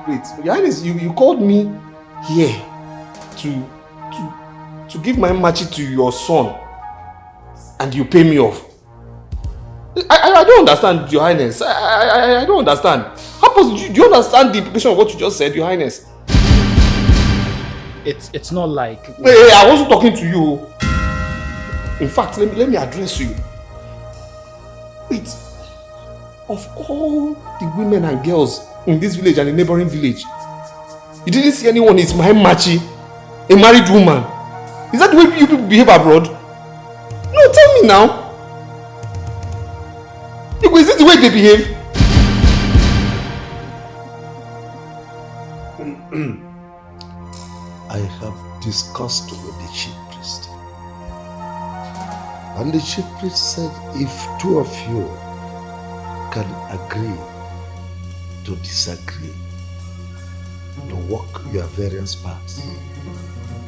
wait. Your Highness, you called me here to give my match to your son, and you pay me off. I don't understand, Your Highness. I don't understand. Do you understand the implication of what you just said, Your Highness? It's not like... Hey, I wasn't talking to you. In fact, let me address you. Wait. Of all the women and girls in this village and the neighboring village, you didn't see anyone is my machi, a married woman. Is that the way you people behave abroad? No, tell me now. Is this the way they behave? I have discussed with the chief priest. And the chief priest said if two of you can agree to disagree, to walk your various paths,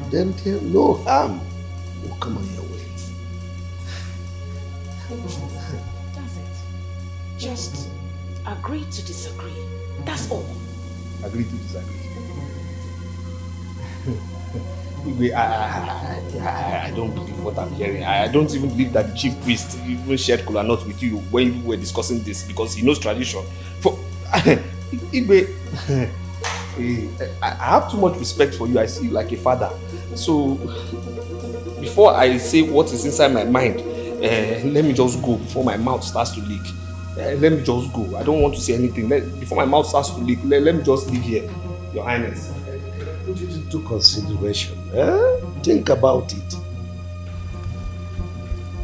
then there no harm will come on your way. That's it. Just agree to disagree. That's all. Agree to disagree. I don't believe what I'm hearing. I don't even believe that the chief priest even shared kola nut with you when you were discussing this, because he knows tradition. Igwe, I have too much respect for you. I see you like a father. So before I say what is inside my mind, let me just go before my mouth starts to leak. Let me just go. I don't want to say anything. Before my mouth starts to leak, let me just leave here, Your Highness. Put it into consideration. Think about it.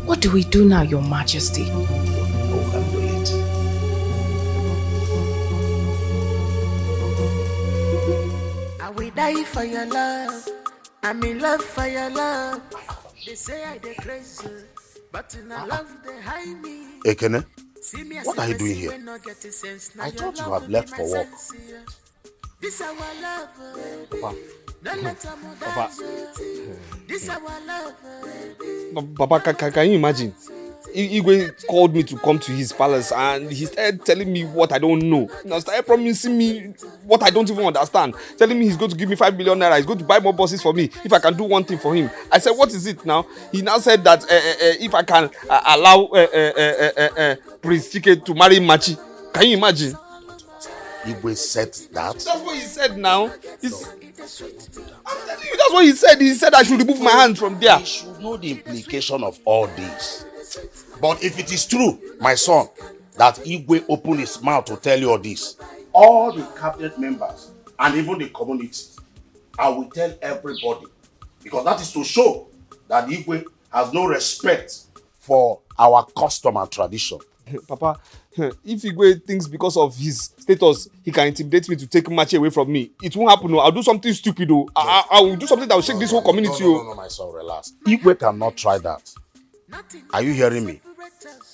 What do we do now, Your Majesty? We'll handle it. I will die for your love. I'm in love for your love. They say I dey crazy, but in a love they hide me. Ekene, what are you doing here? I thought you had left for work. This our love, Papa. don't let them Papa. This our love, Papa, can you imagine? Igwe called me to come to his palace and he started telling me what I don't know. He started promising me what I don't even understand. Telling me he's going to give me 5 million naira. He's going to buy more buses for me if I can do one thing for him. I said, what is it now? He now said that if I can allow Prince Chike to marry Machi. Can you imagine? Igwe said that? That's what he said now. I'm telling you, that's what he said. He said I should remove my hands from there. You should know the implication of all this. But if it is true, my son, that Igwe opened his mouth to tell you all this, all the cabinet members and even the community, I will tell everybody. Because that is to show that Igwe has no respect for our custom and tradition. Papa, if Igwe thinks because of his status he can intimidate me to take Machi away from me, it won't happen. I'll do something stupid. I will do something that will shake this whole community. No, my son, relax. Igwe cannot try that. Are you hearing me?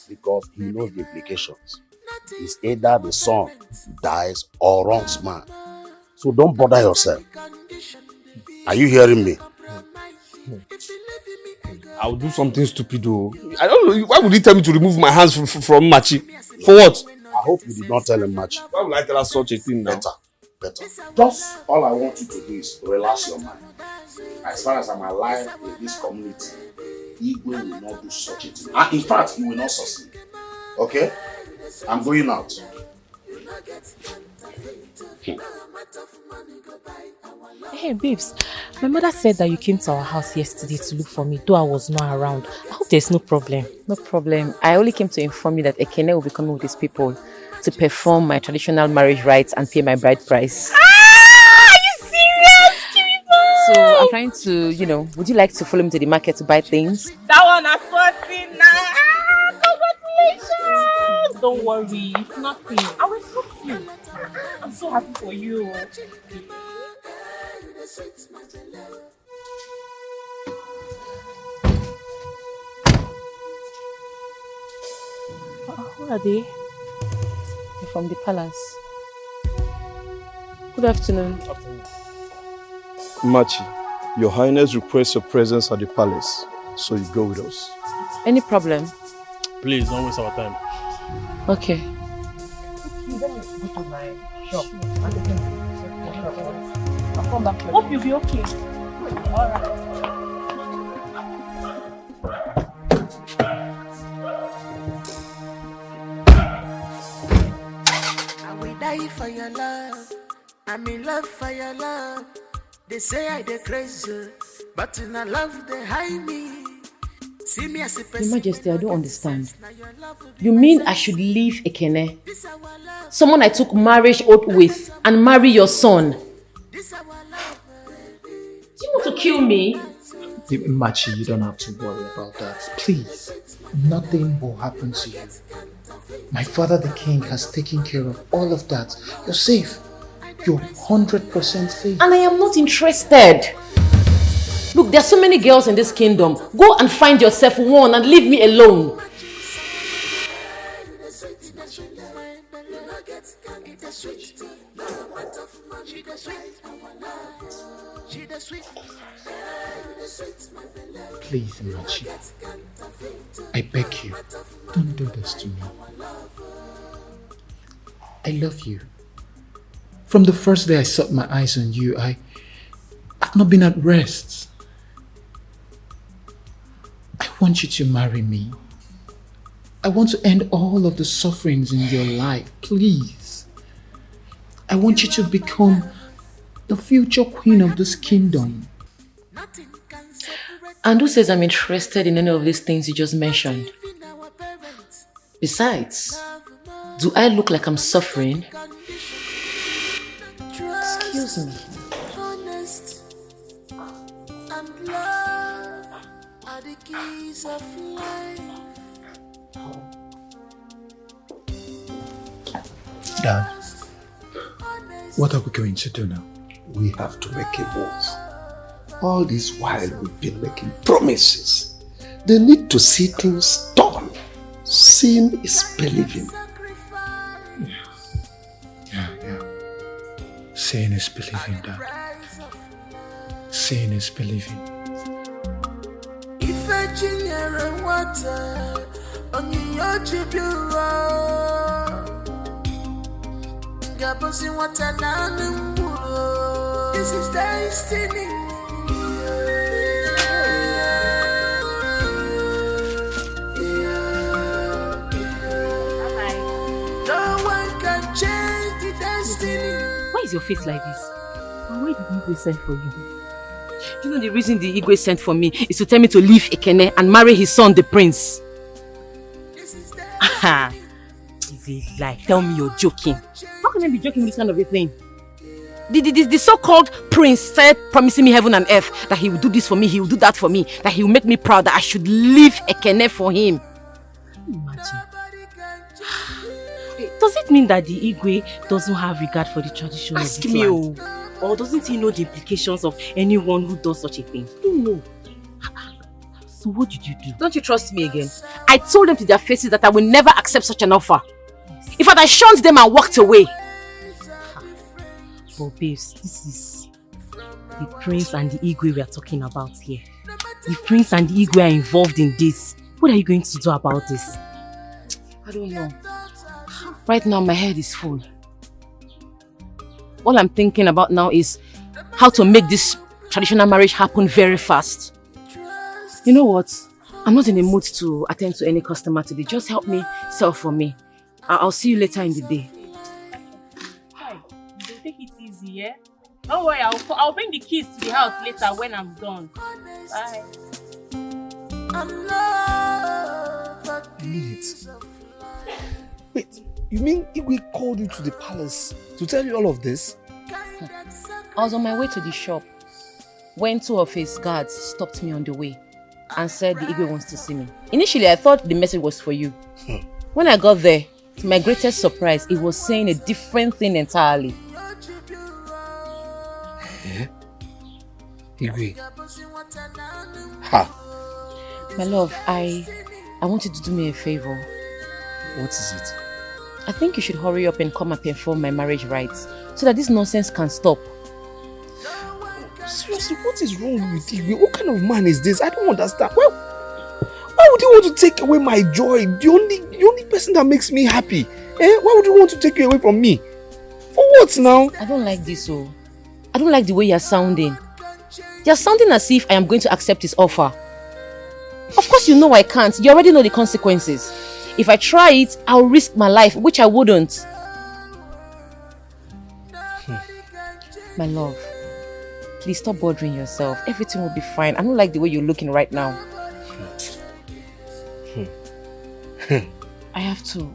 Because he knows the implications. It's either the son dies or runs mad. So don't bother yourself. Are you hearing me? I'll do something stupid. I don't know. Why would he tell me to remove my hands from Machi? For what? I hope you did not tell him Machi. Why would I tell her such a thing now? Better. Just all I want you to do is relax your mind. As far as I'm alive in this community, Igwe will not do such a thing. And in fact, he will not succeed. Okay? I'm going out. Hey babes, my mother said that you came to our house yesterday to look for me, though I was not around. I hope there's no problem. No problem. I only came to inform you that Ekene will be coming with his people to perform my traditional marriage rites and pay my bride price. Are you serious? So I'm trying to, would you like to follow me to the market to buy things? That one has working now. Congratulations! Don't worry, it's nothing. I will help you. I'm so happy for you. Who are they? They're from the palace. Good afternoon. Machi, Your Highness requests your presence at the palace, so you go with us. Any problem? Please, don't waste our time. Okay. I'll come back. Hope you'll be okay. Alright. I will die for your love. I'm in love for your love. They say I dey crazy, but in a love they hide me. See me as a person. Your Majesty, I don't understand. You mean I should leave Ekene? Someone I took marriage oath with and marry your son? Do you want to kill me? Machi, you don't have to worry about that. Please, nothing will happen to you. My father, the king, has taken care of all of that. You're safe. You're 100% safe. And I am not interested. Look, there are so many girls in this kingdom. Go and find yourself one and leave me alone. Please, Machi. I beg you, don't do this to me. I love you. From the first day I set my eyes on you, I've not been at rest. I want you to marry me. I want to end all of the sufferings in your life, please. I want you to become the future queen of this kingdom. And who says I'm interested in any of these things you just mentioned? Besides, do I look like I'm suffering? Excuse me. Honest and love are the keys of life. Dad, what are we going to do now? We have to make a move. All this while we've been making promises. They need to see things done. Seeing is believing. Yeah. Seeing is believing, Dad. Seeing is believing. If I chinyere water, onyo chibura. Gabosi water na numburo. This is destiny. No one can change the destiny. Why is your face like this? And why did Igwe send for you? Do you know the reason the Igwe sent for me is to tell me to leave Ekene and marry his son, the prince? Aha! It's a lie. Tell me you're joking. How can I be joking with this kind of a thing? The so-called prince started promising me heaven and earth that he will do this for me, he will do that for me, that he will make me proud, that I should leave Ekene for him. Imagine. Does it mean that the Igwe doesn't have regard for the tradition Ask of this me, land? Or doesn't he know the implications of anyone who does such a thing? I don't know. So what did you do? Don't you trust me again? I told them to their faces that I will never accept such an offer. In fact, I shunned them and walked away. But babes, this is the prince and the Igwe we are talking about here. The prince and the Igwe are involved in this. What are you going to do about this? I don't know. Right now, my head is full. All I'm thinking about now is how to make this traditional marriage happen very fast. You know what? I'm not in a mood to attend to any customer today. Just help me sell for me. I'll see you later in the day. Take it easy, yeah? Don't worry, I'll bring the keys to the house later when I'm done. Bye. Wait, you mean Igwe called you to the palace to tell you all of this? I was on my way to the shop when two of his guards stopped me on the way and said the Igwe wants to see me. Initially, I thought the message was for you. When I got there, to my greatest surprise, it was saying a different thing entirely. Igwe. Ha! My love, I want you to do me a favor. What is it? I think you should hurry up and come and perform my marriage rites so that this nonsense can stop. Seriously, what is wrong with you? What kind of man is this? I don't understand. Why would you want to take away my joy? The only person that makes me happy. Why would you want to take it away from me? For what now? I don't like this, oh. I don't like the way you're sounding. You're sounding as if I am going to accept his offer. Of course you know I can't. You already know the consequences. If I try it, I'll risk my life, which I wouldn't. My love, please stop bothering yourself. Everything will be fine. I don't like the way you're looking right now. I have to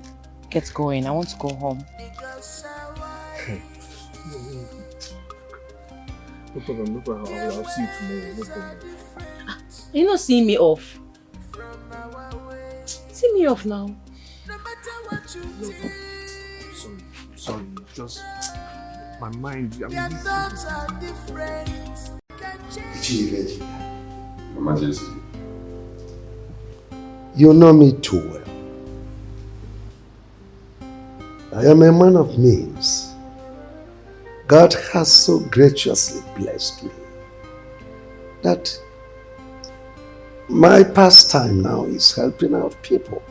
get going. I want to go home. No problem, no problem. I'll see you tomorrow. No problem. You're not seeing me off. See me off now. Sorry. Just my mind. Your Majesty. You know me too well. I am a man of means. God has so graciously blessed me that my pastime now is helping out people.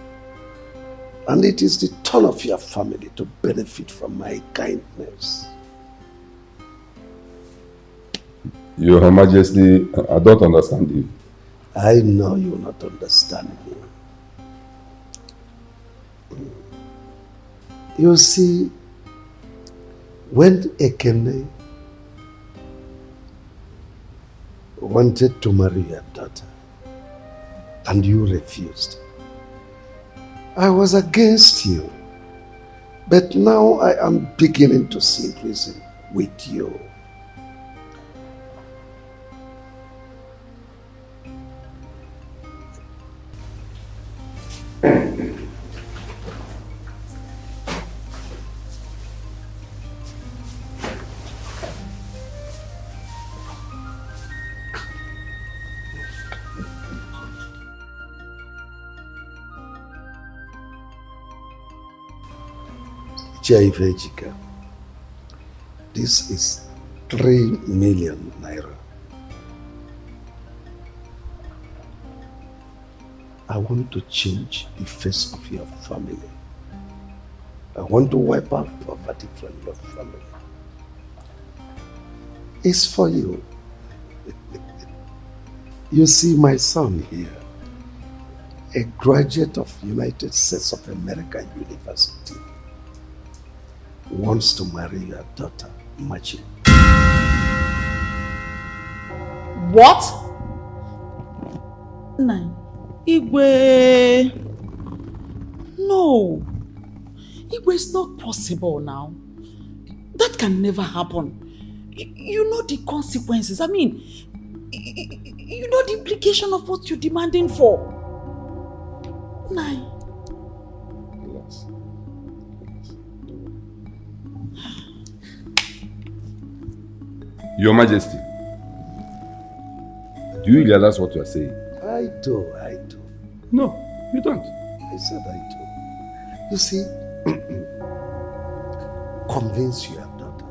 And it is the turn of your family to benefit from my kindness. Your Majesty, I don't understand you. I know you will not understand me. You see, when Ekene wanted to marry your daughter and you refused, I was against you. But now I am beginning to see reason with you. Vejika. This is 3 million naira. I want to change the face of your family. I want to wipe out poverty from your family. It's for you. You see my son here, a graduate of United States of America University, wants to marry your daughter, Machi. What? Nine. Igwe. No. Igwe, it's not possible now. That can never happen. You know the consequences. I mean, you know the implication of what you're demanding for. Nine. Yes. Your Majesty, do you realize what you are saying? I do. No, you don't. I said I do. You see, convince your daughter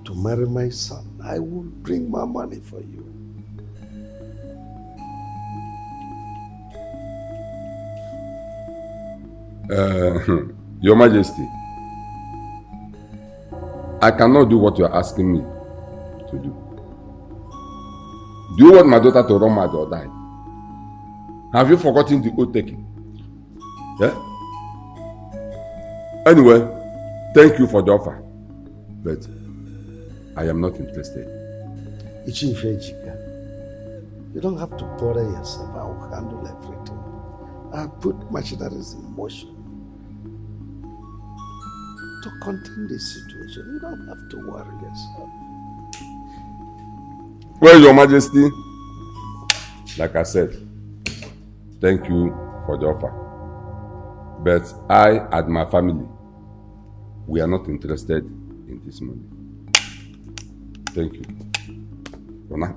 to marry my son. I will bring my money for you. Your Majesty, I cannot do what you are asking me to do. Do you want my daughter to run mad or die? Have you forgotten the oath taking? Yeah? Anyway, thank you for the offer, but I am not interested. Ichifejika, you don't have to bother yourself. I will handle everything. I put machineries in motion to contain this situation. You don't have to worry yourself. Well, Your Majesty, like I said, thank you for the offer. But I and my family, we are not interested in this money. Thank you. For now.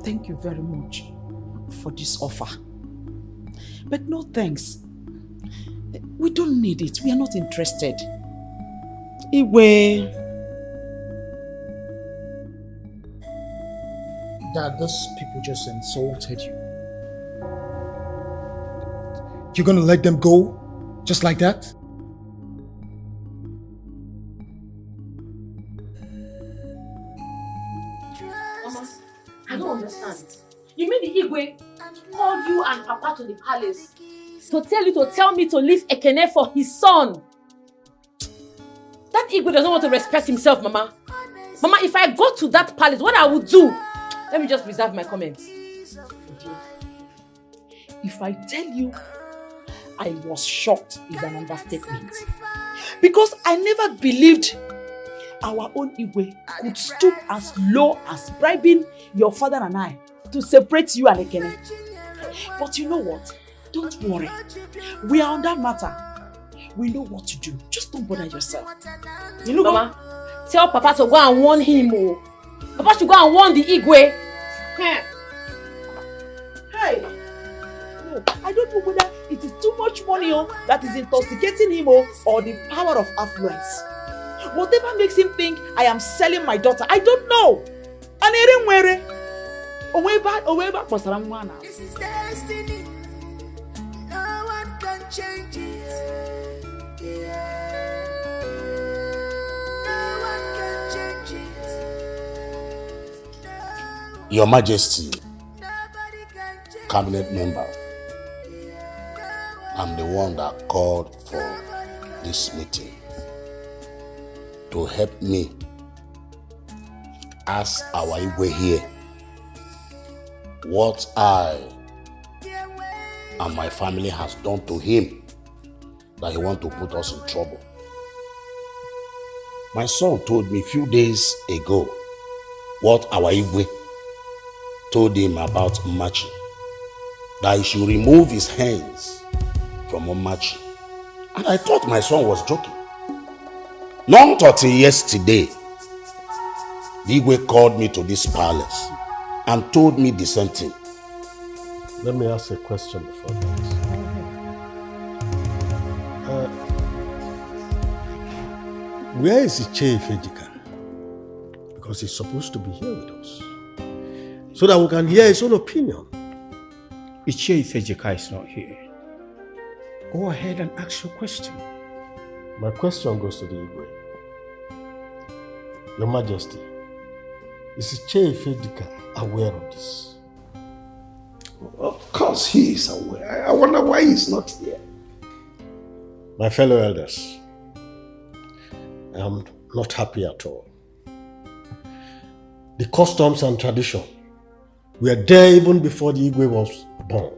Thank you very much for this offer. But no thanks. We don't need it. We are not interested. Iwe. Dad, those people just insulted you. You're gonna let them go? Just like that? Mama, I don't understand. You mean the Igwe called you and Papa to the palace to tell me to leave Ekene for his son? That Igwe doesn't want to respect himself, Mama. Mama, if I go to that palace, what I would do? Let me just reserve my comments. If I tell you I was shocked is an understatement. Because I never believed our own Igwe could stoop as low as bribing your father and I to separate you and Ekene. But you know what? Don't worry. We are on that matter. We know what to do. Just don't bother yourself. You know, Mama, tell Papa to go and warn him. Oh. Papa should go and warn the Igwe. Hey! No, I don't know whether it is too much money that is intoxicating him or the power of affluence. Whatever makes him think I am selling my daughter, I don't know. This is destiny. No one can change it. No one can change it. Your Majesty, cabinet member, I'm the one that called for this meeting to help me ask our Igwe here what I and my family has done to him that he want to put us in trouble. My son told me a few days ago what our Igwe told him about Machi, that he should remove his hands from Machi. And I thought my son was joking. Not until yesterday, the Igwe called me to this palace and told me the same thing. Let me ask a question before that. Where is Iche Ifejika? Because he's supposed to be here with us, so that we can hear his own opinion. Iche Ifejika is not here. Go ahead and ask your question. My question goes to the Igwe. Your Majesty, is Iche Ifejika aware of this? Of course he is aware. I wonder why he's not here. My fellow elders, I am not happy at all. The customs and tradition were there even before the Igwe was born.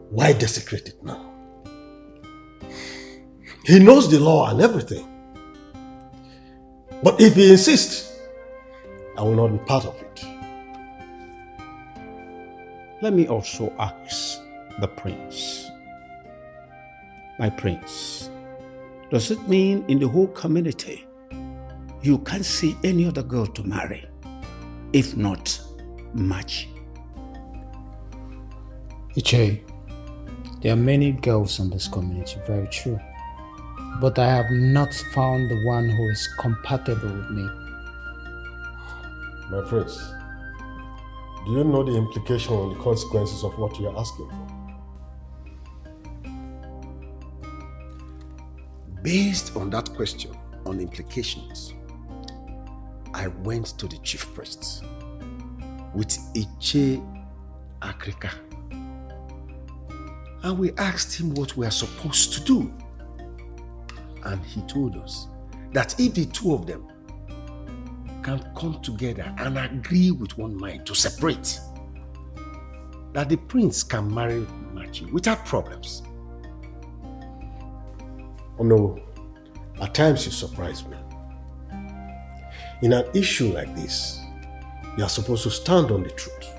Why desecrate it now? He knows the law and everything. But if he insists, I will not be part of it. Let me also ask the prince. My prince, does it mean in the whole community you can't see any other girl to marry, if not Machi? Iche, there are many girls in this community, very true. But I have not found the one who is compatible with me. My prince, do you know the implication and the consequences of what you are asking for? Based on that question, on implications, I went to the chief priest with Iche Akrika, and we asked him what we are supposed to do. And he told us that if the two of them can come together and agree with one mind to separate, that the prince can marry Machi without problems. Oh no, at times you surprise me. In an issue like this, you are supposed to stand on the truth.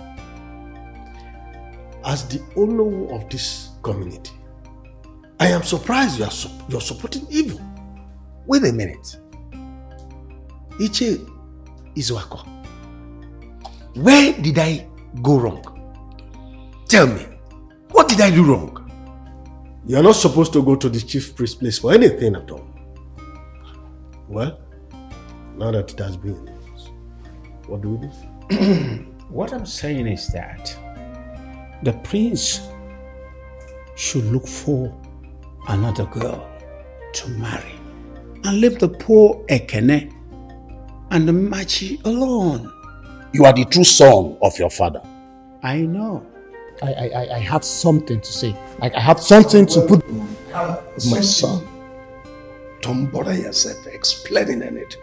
As the owner of this community, I am surprised you're supporting evil. Wait a minute. Iche Izuako, Where did I go wrong? Tell me, what did I do wrong? You're not supposed to go to the chief priest's place for anything at all. Well, now that it has been, what do we do? What I'm saying is that the prince should look for another girl to marry and leave the poor Ekene and the Machi alone. You are the true son of your father. I know. I have something to say. Like, I have something to put... My son, don't bother yourself explaining anything.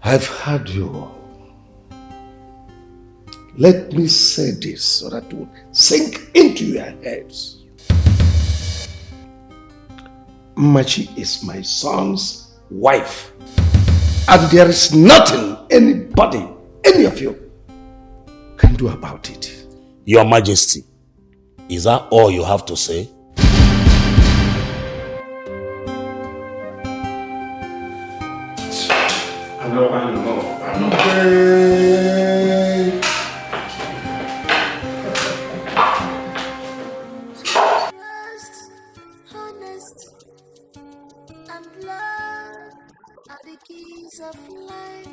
I've heard you. Let me say this so that it will sink into your heads. Machi is my son's wife. And there is nothing anybody, any of you, can do about it. Your Majesty, is that all you have to say? I know. Okay. Honest and love are the keys of life.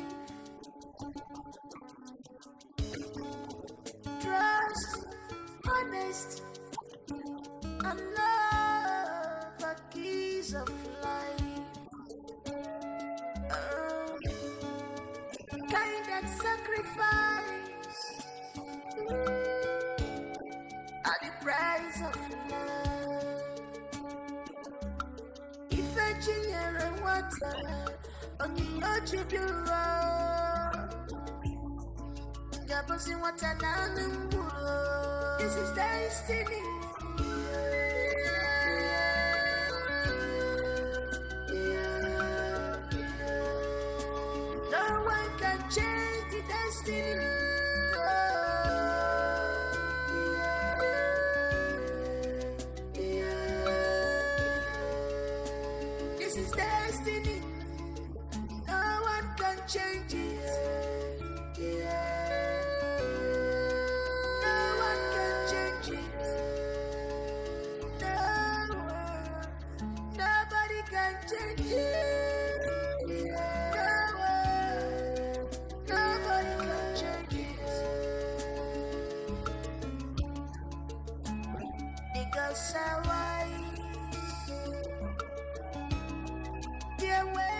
Trust, honest and love are keys of life. Kind and sacrifice are the price of love. If I cheer and water on the attribute, Gabosi water now, this is destiny. No one can change the destiny. This is destiny. No one can change it. No one can change it. No one. Nobody can change it. No one. Nobody can change it. The girls are wise. Their way.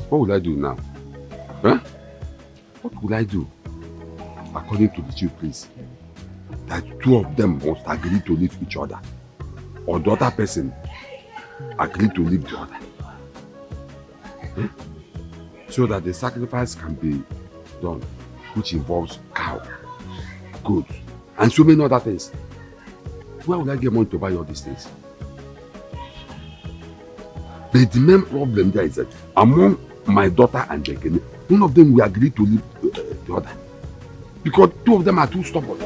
What will I do now? Huh? What will I do? According to the chief priest, that two of them must agree to leave each other, or the other person agree to leave the other. Huh? So that the sacrifice can be done, which involves cow, goat, and so many other things. Where will I get money to buy all these things? But the main problem there is that among my daughter and the Ekene, none of them will agree to leave the other. Because two of them are too stubborn.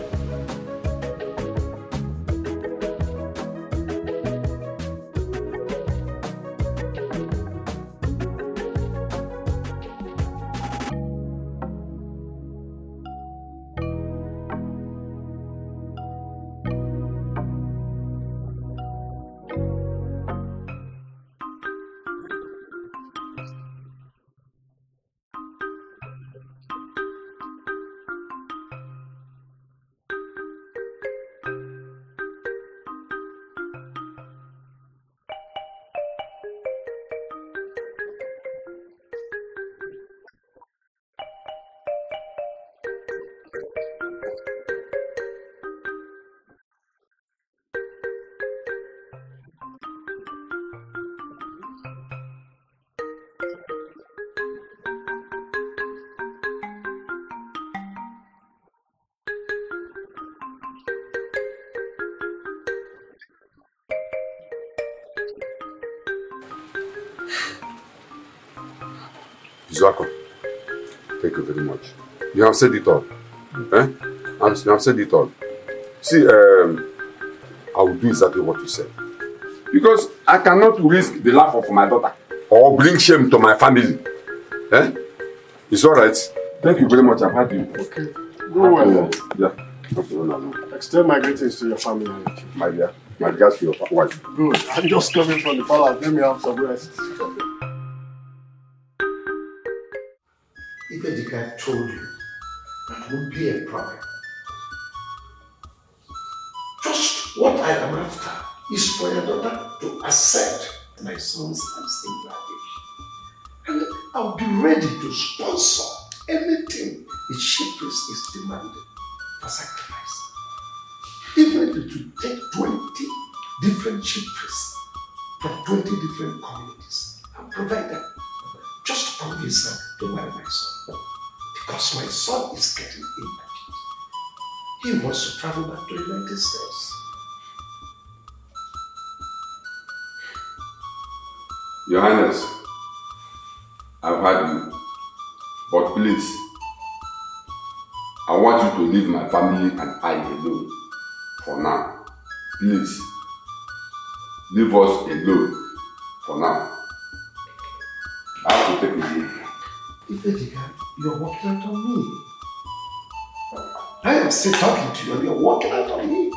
Zwako, thank you very much. You have said it all. Eh? You have said it all. See, I will do exactly what you said. Because I cannot risk the life of my daughter or bring shame to my family. Eh? It's all right. Thank you very much. I've had you. Okay. Go well. Yeah. Okay, extend my greetings to your family. My dear. My regards to your wife. Good. I'm just coming from the palace. Let me have some rest. If Ejika told you that would be a problem. Just what I am after is for your daughter to accept my son's hands in marriage. And I'll be ready to sponsor anything the chief priest is demanding for sacrifice. Even if it will take 20 different chief priests from 20 different communities, I'll provide them. Just convince her to marry my son. Because my son is getting impatient. He wants to travel back to the United States. Your Highness, I've had you. But please, I want you to leave my family and I alone for now. Please, leave us alone for now. I have to take a leave. Ifejika, you're walking out on me. I am still talking to you and you're walking out on me.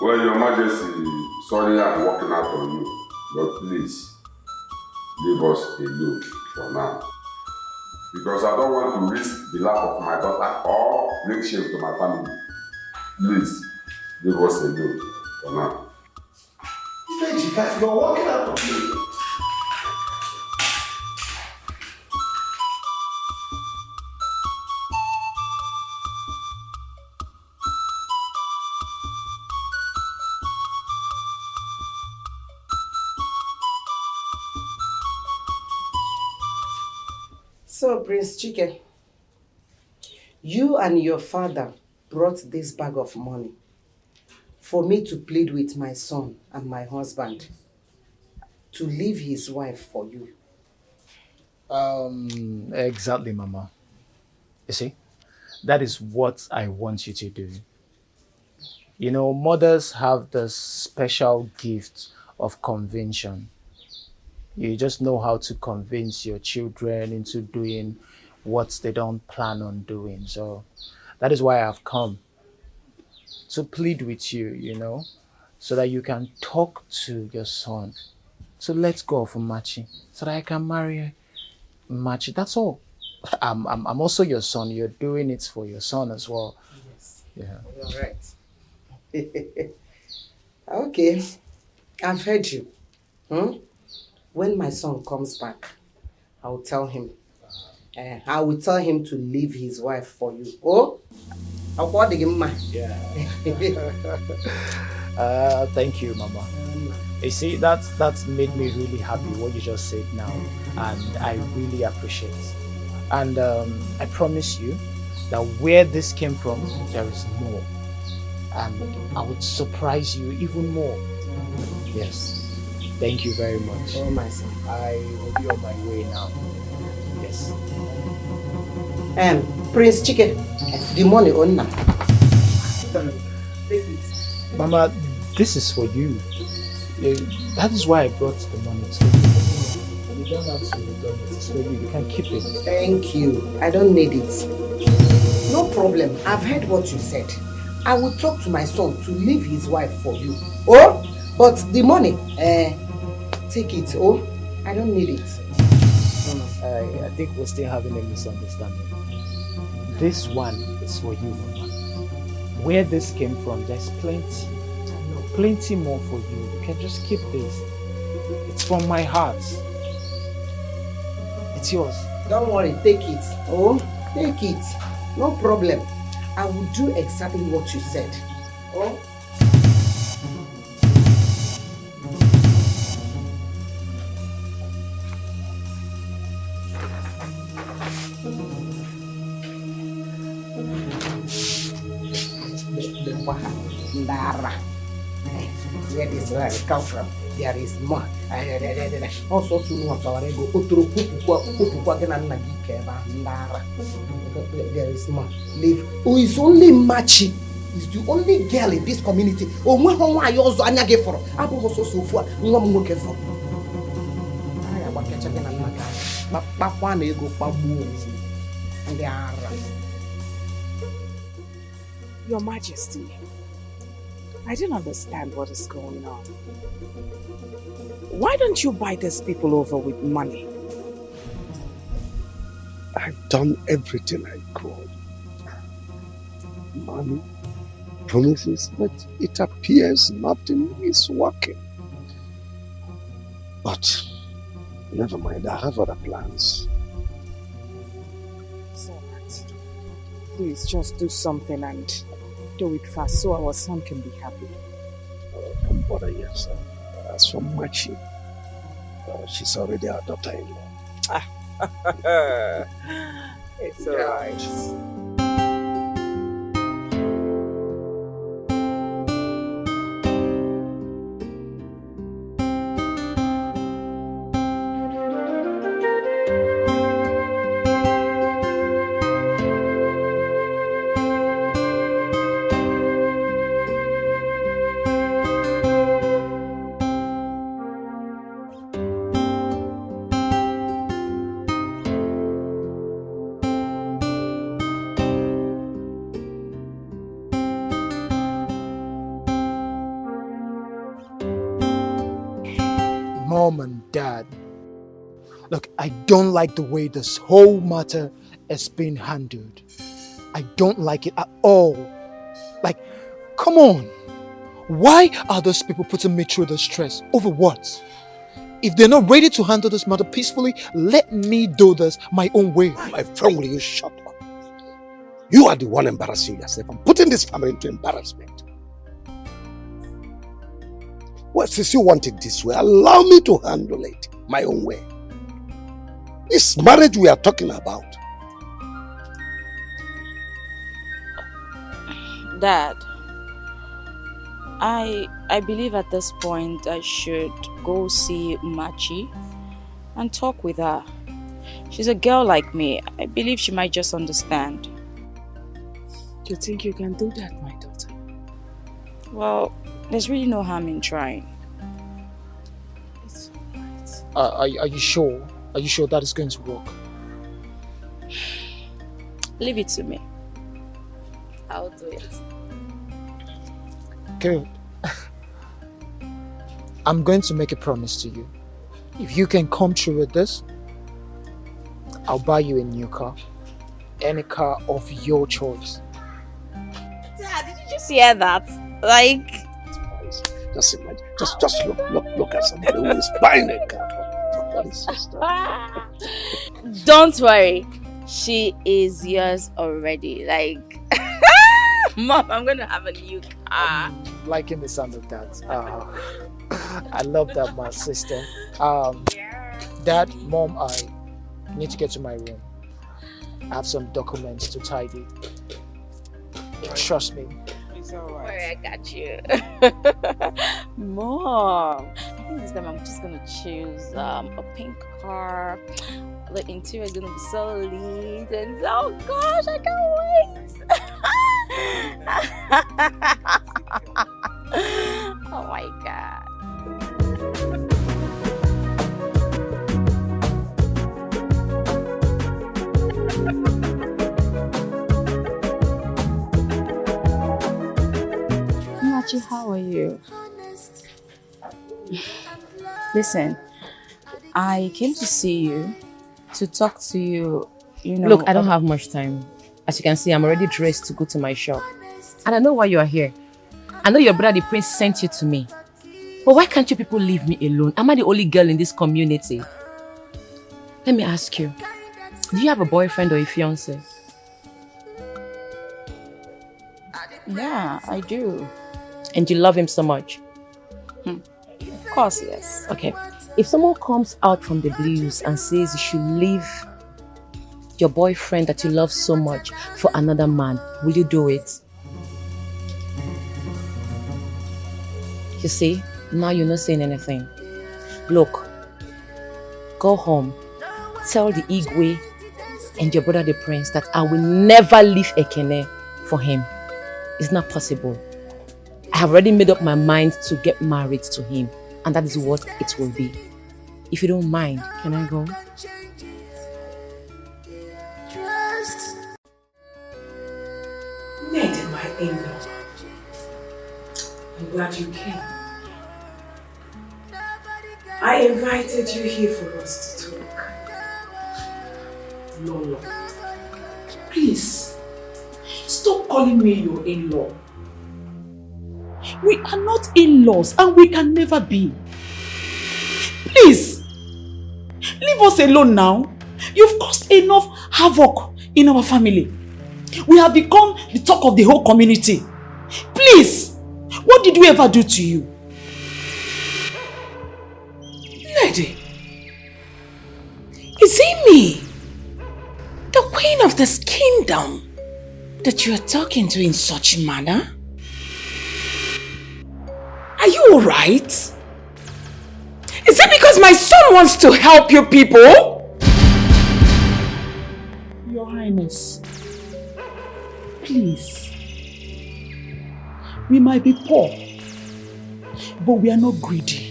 Well, Your Majesty, sorry I'm walking out on you, but please, leave us alone for now. Because I don't want to risk the life of my daughter or bring shame to my family. Please, leave us alone for now. Ifejika, you're walking out on me. So, Prince Chike, you and your father brought this bag of money for me to plead with my son and my husband to leave his wife for you. Exactly, Mama. You see, that is what I want you to do. You know, mothers have the special gift of conviction. You just know how to convince your children into doing what they don't plan on doing. So that is why I've come to plead with you, you know, so that you can talk to your son to let go of Machi, so that I can marry Machi. That's all. I'm also your son. You're doing it for your son as well. Yes. Yeah. All right. Okay. I've heard you. When my son comes back, I will tell him. I will tell him to leave his wife for you. Oh? I'll call the game, man. Yeah. Thank you, Mama. You see, that's made me really happy what you just said now, and I really appreciate it. And I promise you that where this came from, there is more, and I would surprise you even more. Yes. Thank you very much. Oh, my son. I will be on my way now. Yes. Prince Chike, the money on now. Take it. Mama, this is for you. That is why I brought the money to you. You don't have to return it. It's for you. You can keep it. Thank you. I don't need it. No problem. I've heard what you said. I will talk to my son to leave his wife for you. Oh, but the money, take it. Oh, I don't need it. I think we're still having a misunderstanding. This one is for you, Mama. Where this came from, there's plenty more for you. You can just keep this. It's from my heart. It's yours. Don't worry, take it. Oh, take it. No problem. I will do exactly what you said. Oh. Where this land come from, there is more. Also, soon want our ego. Otro again and Nagikeba, Lara. There is more. Leave. Oh, it's only Machi. Is the only girl in this community. Oh, when I also anyage for. I was so far. No one look for. I want to catch again and Naga. But one ego for moves. And they are. Your Majesty, I don't understand what is going on. Why don't you buy these people over with money? I've done everything I could. Money, promises, but it appears nothing is working. But never mind, I have other plans. So please just do something and do it fast so our son can be happy. Don't bother yourself. As for Machi, she's already our daughter-in-law. It's alright. Mom and Dad, look, I don't like the way this whole matter is being handled. I don't like it at all. Like, come on. Why are those people putting me through the stress? Over what? If they're not ready to handle this matter peacefully, let me do this my own way. My friend, will you shut up? You are the one embarrassing yourself and putting this family into embarrassment. Well, since you want it this way, allow me to handle it my own way. This marriage we are talking about. Dad, I believe at this point I should go see Machi and talk with her. She's a girl like me. I believe she might just understand. Do you think you can do that, my daughter? Well, there's really no harm in trying. Are you sure? Are you sure that is going to work? Leave it to me. I'll do it. Good. I'm going to make a promise to you. If you can come through with this, I'll buy you a new car. Any car of your choice. Dad, did you just hear that? Like... Just imagine. Just look at somebody who is buying a car for his sister. Don't worry. She is yours already. Like... Mom, I'm going to have a new car. I'm liking the sound of that. I love that, my sister. Dad, Mom, I need to get to my room. I have some documents to tidy. Trust me. It's alright. I got you. Mom, I think this time I'm just gonna choose a pink car. The interior is gonna be so neat and oh gosh, I can't wait. Oh my god. Machi, how are you? Listen, I came to see you, to talk to you, you know. Look, I don't have much time. As you can see, I'm already dressed to go to my shop. And I know why you are here. I know your brother, the prince, sent you to me. But why can't you people leave me alone? Am I the only girl in this community? Let me ask you. Do you have a boyfriend or a fiancé? Yeah, I do. And you love him so much? Of course, yes. Okay. If someone comes out from the blues and says you should leave your boyfriend that you love so much for another man, will you do it? You see, now you're not saying anything. Look, go home. Tell the Igwe and your brother the prince that I will never leave Ekene for him. It's not possible. I have already made up my mind to get married to him, and that is what it will be. If you don't mind, can I go? Ned, my in-law, I'm glad you came. I invited you here for us to talk. Lolo, please, stop calling me your in-law. We are not in-laws and we can never be. Please, leave us alone now. You've caused enough havoc in our family. We have become the talk of the whole community. Please, what did we ever do to you? Lady, is it me, the queen of this kingdom, that you are talking to in such a manner? Are you alright? Is it because my son wants to help you people? Your Highness, please. We might be poor, but we are not greedy.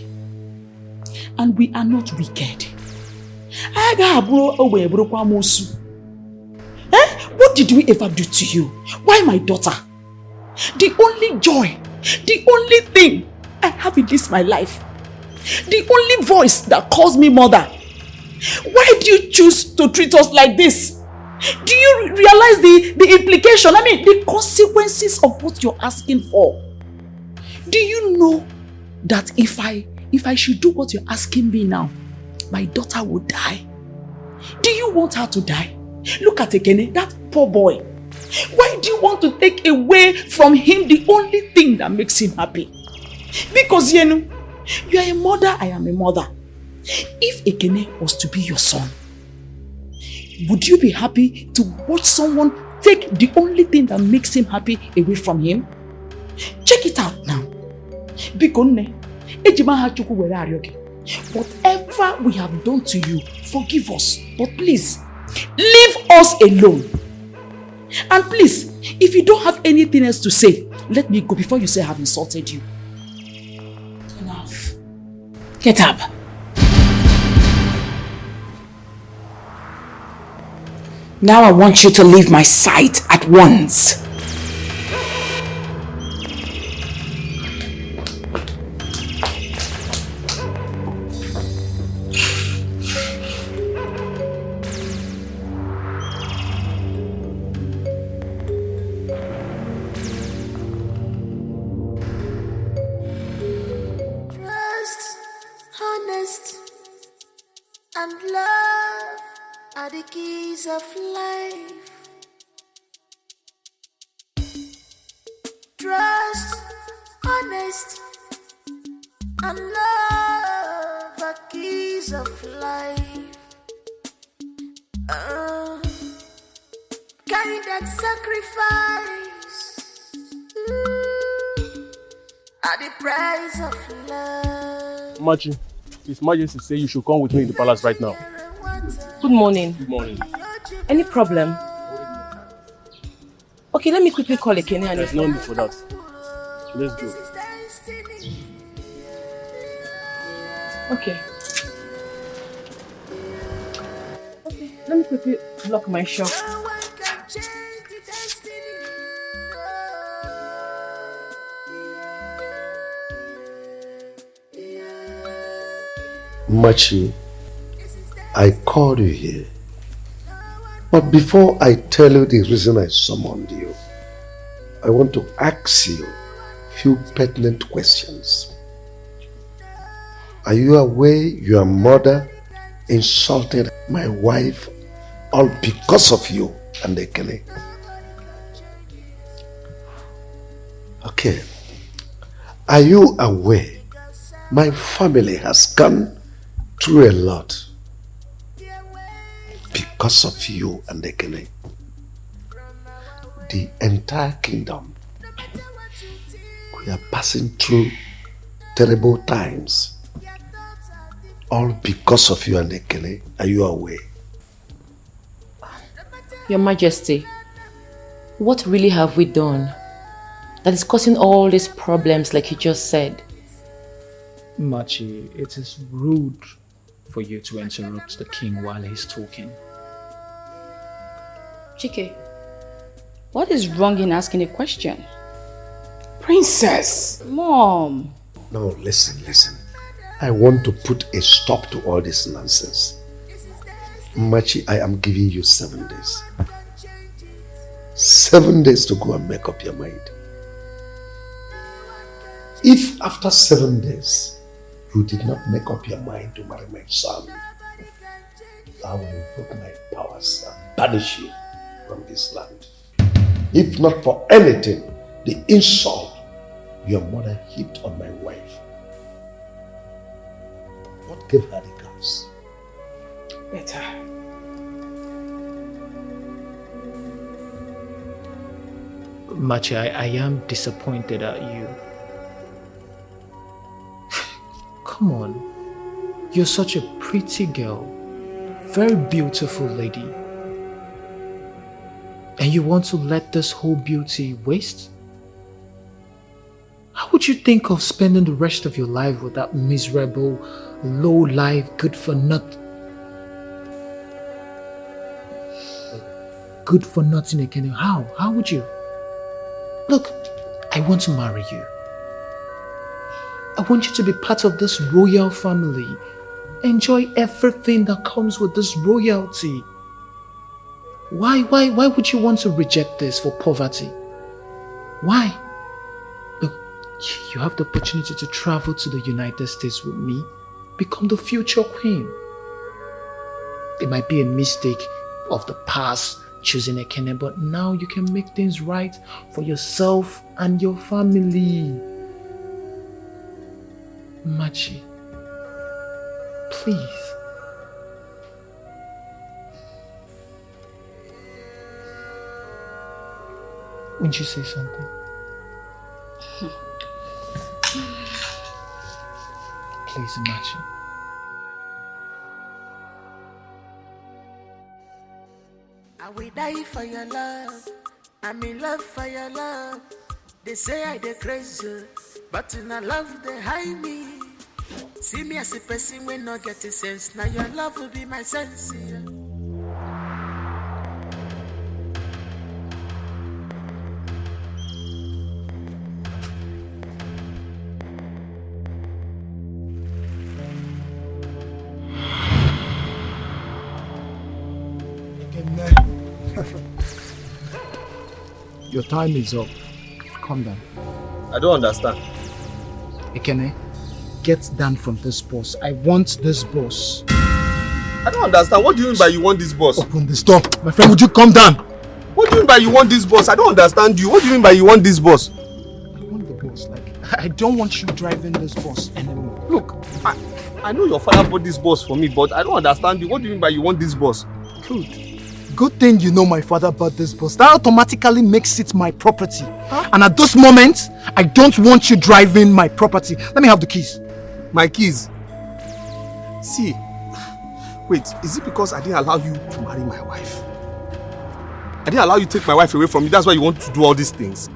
And we are not wicked. What did we ever do to you? Why my daughter? The only joy, the only thing I have in this my life, the only voice that calls me mother. Why do you choose to treat us like this? Do you realize the implication? I mean, the consequences of what you're asking for. Do you know that if I should do what you're asking me now, my daughter will die? Do you want her to die? Look at Ekene, that poor boy. Why do you want to take away from him the only thing that makes him happy? Because, you know, you are a mother, I am a mother. If Ekene was to be your son, would you be happy to watch someone take the only thing that makes him happy away from him? Check it out now. Whatever we have done to you, forgive us. But please, leave us alone. And please, if you don't have anything else to say, let me go before you say I have insulted you. Enough. Get up. Now I want you to leave my sight at once. Trust, honest, and love are the keys of life. Trust, honest, and love are keys of life. Kind that sacrifice are the price of love. Machi, His Majesty say you should come with me in the palace right now. Good morning. Good morning. Any problem? Okay, let me quickly call Ekene and There's no need for that. Let's go. Okay. Okay, let me quickly lock my shop. Machi, I called you here. But before I tell you the reason I summoned you, I want to ask you a few pertinent questions. Are you aware your mother insulted my wife all because of you and Ekene? Okay. Are you aware my family has gone through a lot because of you and Ekene? The entire kingdom, we are passing through terrible times. All because of you and Ekene. Are you aware? Your Majesty, what really have we done that is causing all these problems like you just said? Machi, it is rude for you to interrupt the king while he's talking. Chike, what is wrong in asking a question? Princess! Mom! No, listen. I want to put a stop to all this nonsense. Machi, I am giving you 7 days. 7 days to go and make up your mind. If after 7 days you did not make up your mind to marry my son, I will invoke my powers and banish you from this land. If not for anything, the insult your mother heaped on my wife. What gave her the guts? Better. Machi, I am disappointed at you. Come on. You're such a pretty girl. Very beautiful lady. And you want to let this whole beauty waste? How would you think of spending the rest of your life with that miserable, low-life, good-for-nothing again? How? How would you? Look, I want to marry you. I want you to be part of this royal family. Enjoy everything that comes with this royalty. Why would you want to reject this for poverty? Why? Look, you have the opportunity to travel to the United States with me, become the future queen. It might be a mistake of the past choosing Ekene, but now you can make things right for yourself and your family. Machi, please. Wouldn't you say something? Please, Machi. I will die for your love. I'm in love for your love. They say I dey crazy, but in a love they hide me. See me as a person when not get a sense. Now your love will be my sense. Yeah. Your time is up. Calm down. I don't understand. Ekene, get down from this boss. I want this boss. I don't understand. What do you mean by you want this boss? Open this door. My friend, would you calm down? What do you mean by you want this boss? I don't understand you. What do you mean by you want this boss? I want the boss. I don't want you driving this boss anymore. Look, I know your father bought this boss for me, but I don't understand you. What do you mean by you want this boss? Good thing you know my father bought this boss. That automatically makes it my property. Huh? And at this moment, I don't want you driving my property. Let me have the keys. My keys? See, wait, is it because I didn't allow you to marry my wife? I didn't allow you to take my wife away from me. That's why you want to do all these things.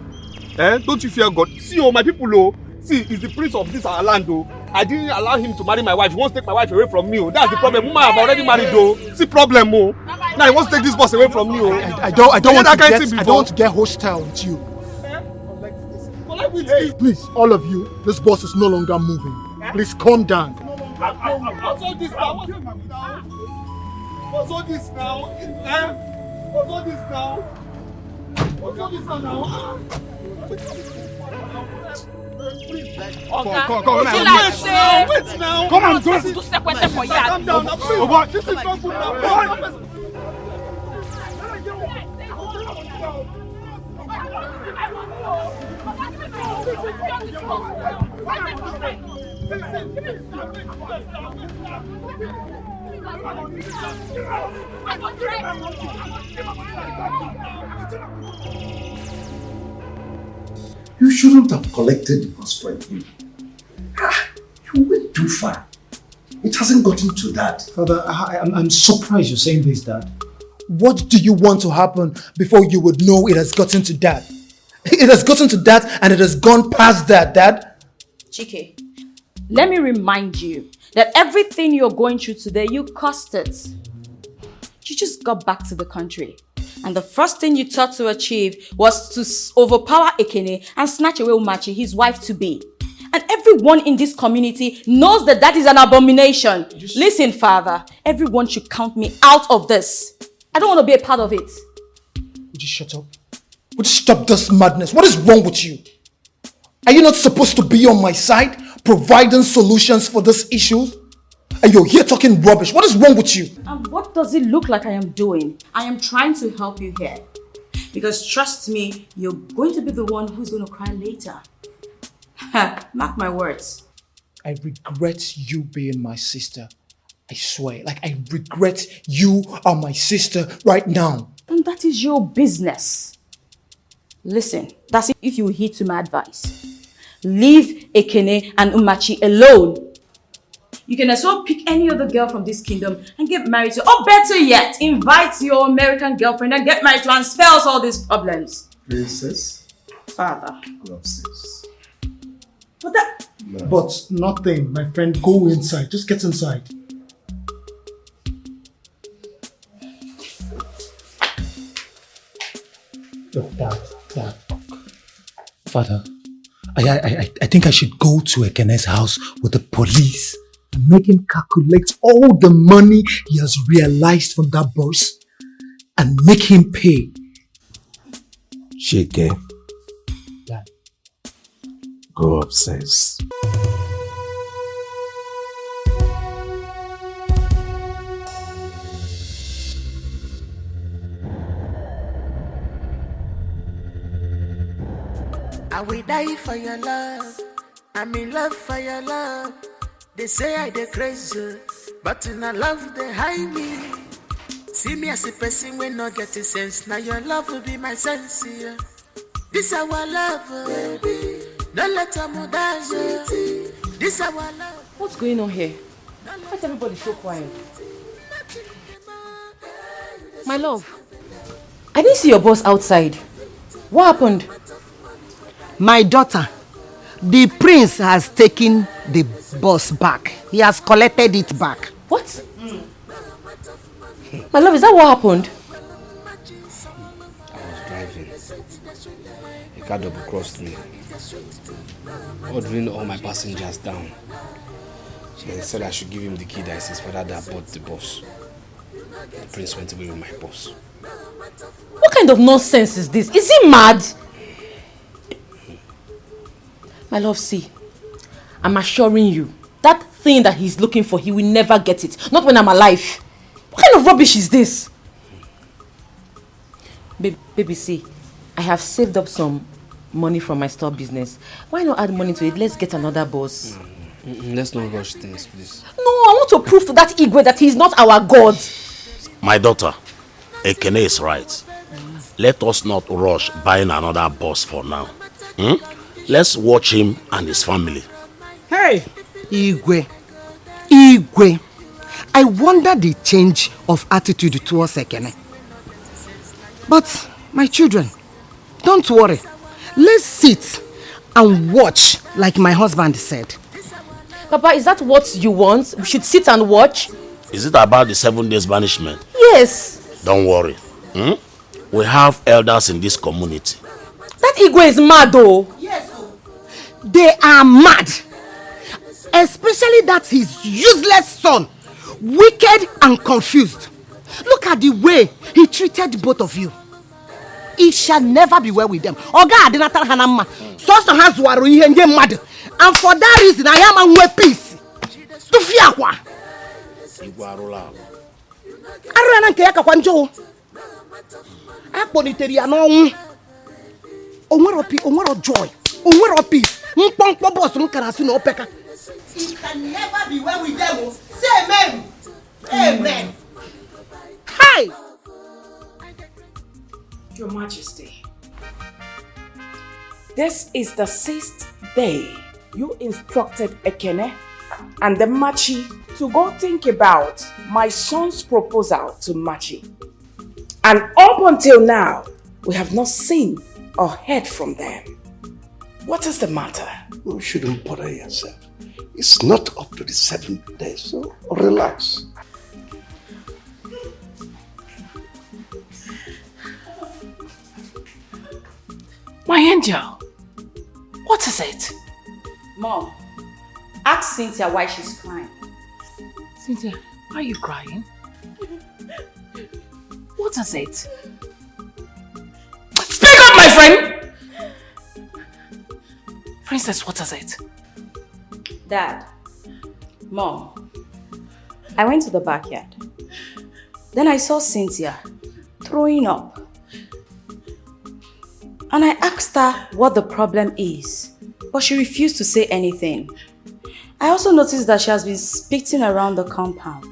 Eh? Don't you fear God? See, oh, my people, oh. See, he's the prince of this our land, oh. I didn't allow him to marry my wife. He wants to take my wife away from me, oh. That's the problem. Woman, I've already married, oh. See, problem, oh. Now he wants to take this boss away from me, oh. I don't want to get hostile with you. Hey, please, all of you, this boss is no longer moving. Please calm down. What's all this now? What's all this now? What's all this now? What's all this now? Wait now. Come on, go. Calm down. Oh, what? This is not good now. You shouldn't have collected the boss from him. You went too far. It hasn't gotten to that. Father, I'm surprised you're saying this, Dad. What do you want to happen before you would know it has gotten to that? It has gotten to that and it has gone past that, Dad. Chike, let me remind you that everything you're going through today, you caused it. You just got back to the country. And the first thing you thought to achieve was to overpower Ekene and snatch away Umachi, his wife-to-be. And everyone in this community knows that that is an abomination. Listen, Father, everyone should count me out of this. I don't want to be a part of it. Would you shut up? Would you stop this madness? What is wrong with you? Are you not supposed to be on my side, providing solutions for this issue? And you're here talking rubbish. What is wrong with you? And what does it look like I am doing? I am trying to help you here. Because trust me, you're going to be the one who's going to cry later. Mark my words. I regret you being my sister. I swear. Like, I regret you are my sister right now. And that is your business. Listen, that's if you heed to my advice. Leave Ekene and Umachi alone. You can as well pick any other girl from this kingdom and get married to, or better yet, invite your American girlfriend and get married to and spare us all these problems. Princess? Father. Go upstairs. But that... No. But nothing, my friend. Go inside. Just get inside. Dad. Father, I think I should go to Ekene's house with the police and make him calculate all the money he has realized from that boss and make him pay. Shake. Dad. Go upstairs. I will die for your love. I'm in love for your love. They say I dey crazy, but in a love they hide me. See me as a person when not getting sense. Now your love will be my sense. Yeah. This our love, baby. Don't let them die. This our love. What's going on here? Why is everybody so quiet? My love, I didn't see your boss outside. What happened? My daughter, the prince has taken the bus back. He has collected it back. What? My love, is that what happened? I was driving. A car double crossed me, ordering all my passengers down. Then said I should give him the key that is his father that bought the bus. The prince went away with my bus. What kind of nonsense is this? Is he mad? My love, see, I'm assuring you, that thing that he's looking for, he will never get it. Not when I'm alive. What kind of rubbish is this? Baby, see, I have saved up some money from my store business. Why not add money to it? Let's get another boss. Let's not rush things, please. No, I want to prove to that Igwe that he's not our God. My daughter, Ekene is right. Let us not rush buying another boss for now. Let's watch him and his family. Hey, Igwe. I wonder the change of attitude towards Ekene. But, my children, don't worry. Let's sit and watch like my husband said. Papa, is that what you want? We should sit and watch? Is it about the 7 days banishment? Yes. Don't worry. We have elders in this community. That Igwe is mad though. Yes. They are mad. Especially that his useless son. Wicked and confused. Look at the way he treated both of you. It shall never be well with them. Oga Adinata Hanama. Soso has waru ihe mad. And for that reason I am a peace. To fiakwa. Igwarula. Arana nke yaka kwanjo. Akponiteri anon. Onwero joy. Onwero peace. Mpompo boss nkarasu na opeka. It can never be well with them. Say amen. Amen. Hi. Your Majesty, this is the 6th day you instructed Ekene and the Machi to go think about my son's proposal to Machi. And up until now, we have not seen or heard from them. What is the matter? You shouldn't bother yourself. It's not up to the 7th day, so relax. My angel, what is it? Mom, ask Cynthia why she's crying. Cynthia, why are you crying? What is it? Speak up, my friend! Princess, what is it? Dad, Mom, I went to the backyard. Then I saw Cynthia throwing up. And I asked her what the problem is, but she refused to say anything. I also noticed that she has been spitting around the compound.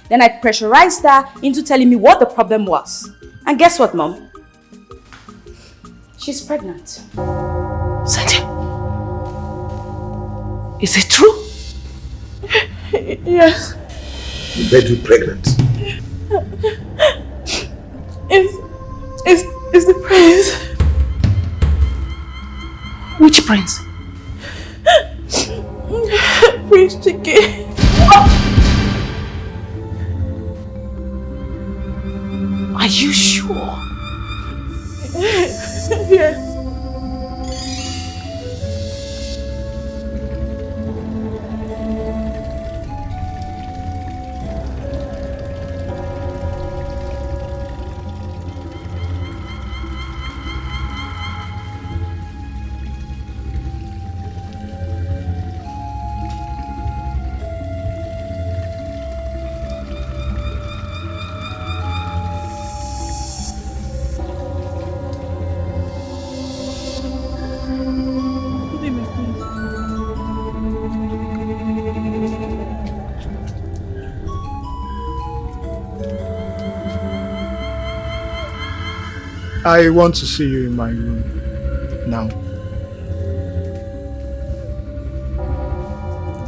Then I pressurized her into telling me what the problem was. And guess what, Mom? She's pregnant. Cynthia, is it true? Yes. You made you pregnant. It's the prince. Which prince? Prince Chike. Are you sure? Yes. I want to see you in my room now.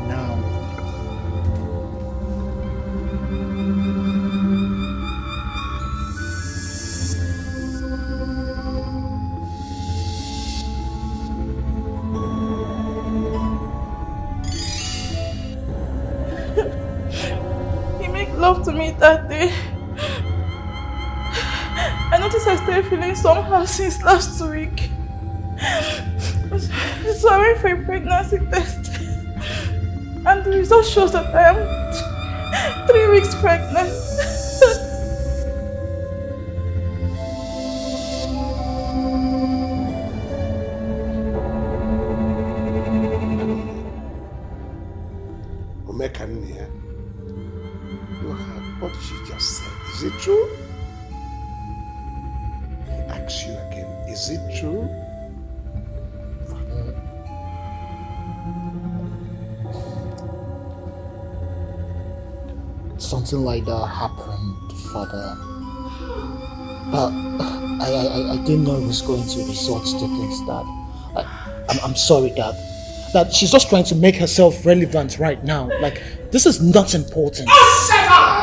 Now. He made love to me that day. I noticed I started feeling somehow since last week. So I went for a pregnancy test. And the result shows that I am 3 weeks pregnant. Omekania, you heard what she just said. Is it true? Ask you again, is it true? Something like that happened, Father. But I didn't know it was going to resort to things that I'm sorry, Dad. That she's just trying to make herself relevant right now. Like, this is not important. Oh, shut up!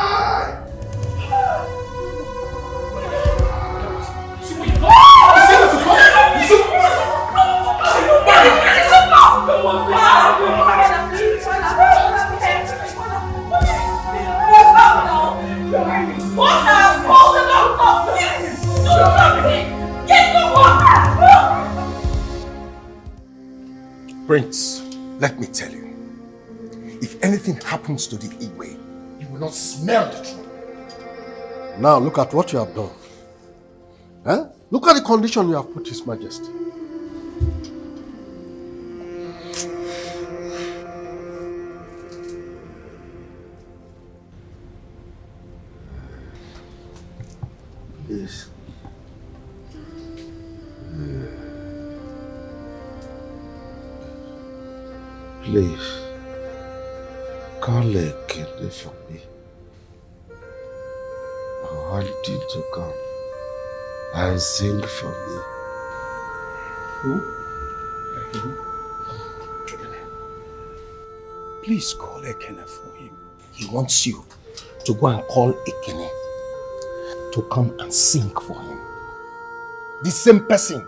Prince, let me tell you, if anything happens to the Igwe, you will not smell the trouble. Now look at what you have done. Huh? Look at the condition you have put His Majesty. Please. Please, call a kidney for me. I want you to come and sing for me. Who? Please call Ekene for him. he wants you to go and call Ekene to come and sing for him. The same person,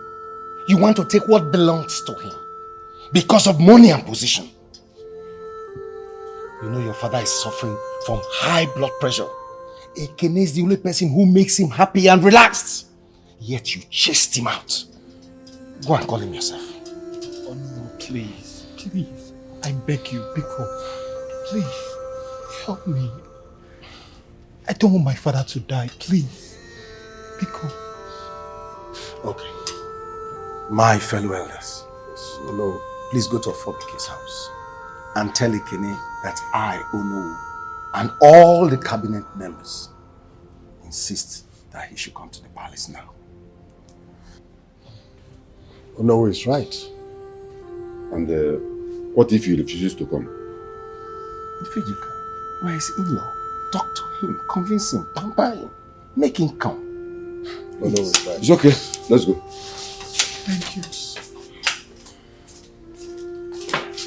you want to take what belongs to him because of money and position. You know your father is suffering from high blood pressure. Ekene is the only person who makes him happy and relaxed. Yet you chased him out. Go and call him yourself. Oh no, please, please. I beg you, Biko. Please, help me. I don't want my father to die, please. Biko. Okay. My fellow elders, please go to Fobike's house and tell Ekene that I, Ono, and all the cabinet members insist that he should come to the palace now. Ono is right. And what if he refuses to come? Ifejika, you are his in-law. Talk to him, convince him, pamper him, make him come. Ono is right. It's okay. Let's go. Thank you.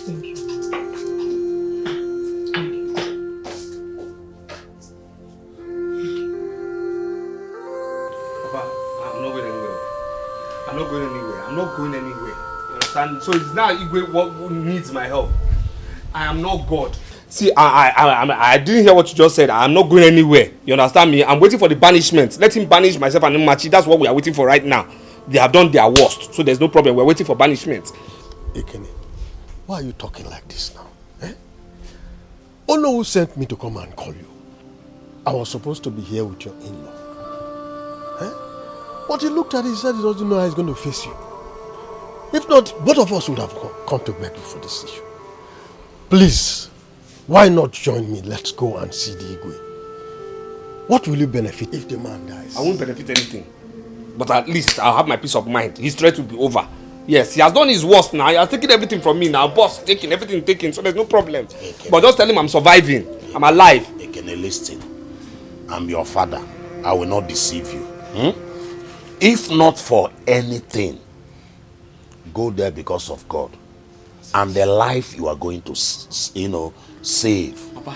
Thank you. Papa, I'm not going anywhere. I'm not going anywhere. I'm not going anywhere. You understand? So it's now Igwe what needs my help. I am not God. See, I didn't hear what you just said. I'm not going anywhere. You understand me? I'm waiting for the banishment. Let him banish myself and Machi. That's what we are waiting for right now. They have done their worst, so there's no problem. We're waiting for banishment. Ekene, why are you talking like this now? Eh? Ono who sent me to come and call you. I was supposed to be here with your in-law. Eh? But he looked at it and said he doesn't know how he's going to face you. If not, both of us would have come to beg you for this issue. Please, why not join me? Let's go and see the Igwe. What will you benefit if the man dies? I won't benefit anything. But at least I'll have my peace of mind. His threat will be over. Yes, he has done his worst now. He has taken everything from me now. Boss, taking everything taken, so there's no problem. But just tell him I'm surviving. I'm alive. Ekene, listen. I'm your father. I will not deceive you. If not for anything, go there because of God. And the life you are going to, save. Papa,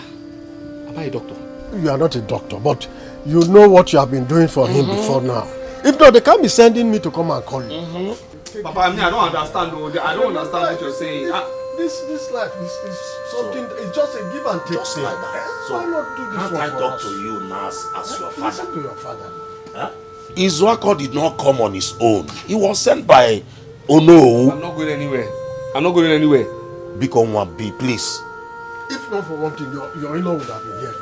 am I a doctor? You are not a doctor, but you know what you have been doing for him before now. If not, they can't be sending me to come and call you. Papa, I don't understand. I don't understand what you're saying. This life is something, it's just a give and take. Just like that. So, why not do this can't one I for talk us? to you now as your father? Listen to your father. Huh? Izuako did not come on his own. He was sent by Ono. I'm not going anywhere. I'm not going anywhere. Biko Mwabi, please. If not for one thing, your in-law would have been here.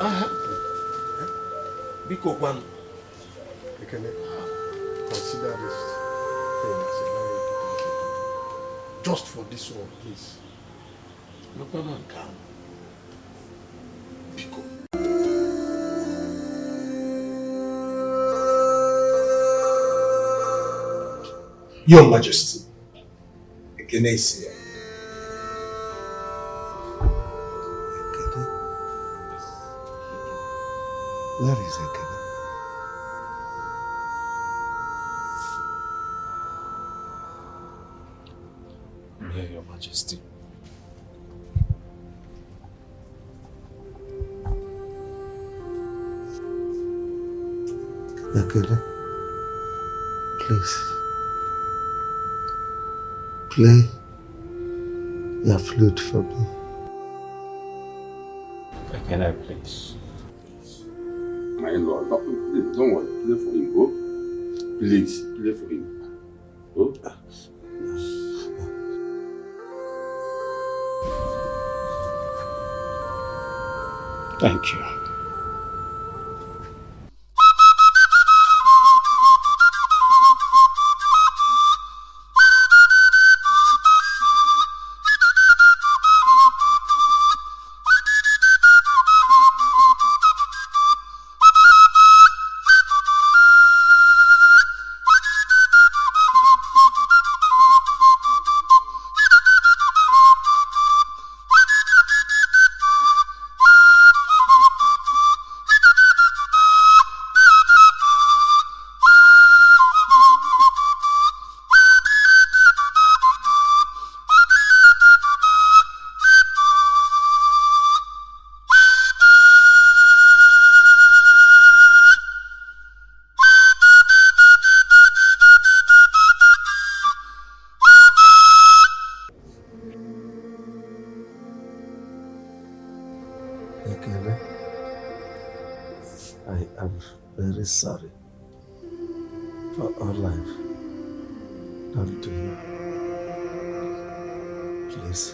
Biko Kwan. Consider this thing as a very important thing. Just for this one, please. No problem, calm. Biko. Your Majesty, Ekene is here. Ekene? Where is Ekene? Here, Your Majesty. Ekene, please. Play your flute for me. Can I please? My in-law, please, don't worry. Play for him, go. Please, play for him. Go. Thank you. very sorry for all I've done to you. Please,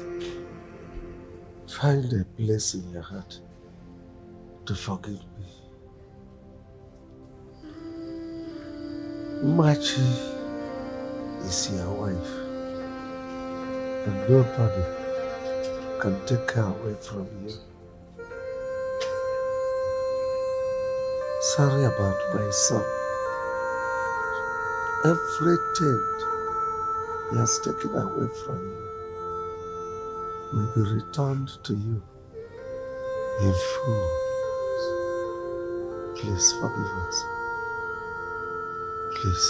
find a place in your heart to forgive me. Machi is your wife, and nobody can take her away from you. Sorry about my son. Everything he has taken away from you will be returned to you in full. Please forgive us. Please.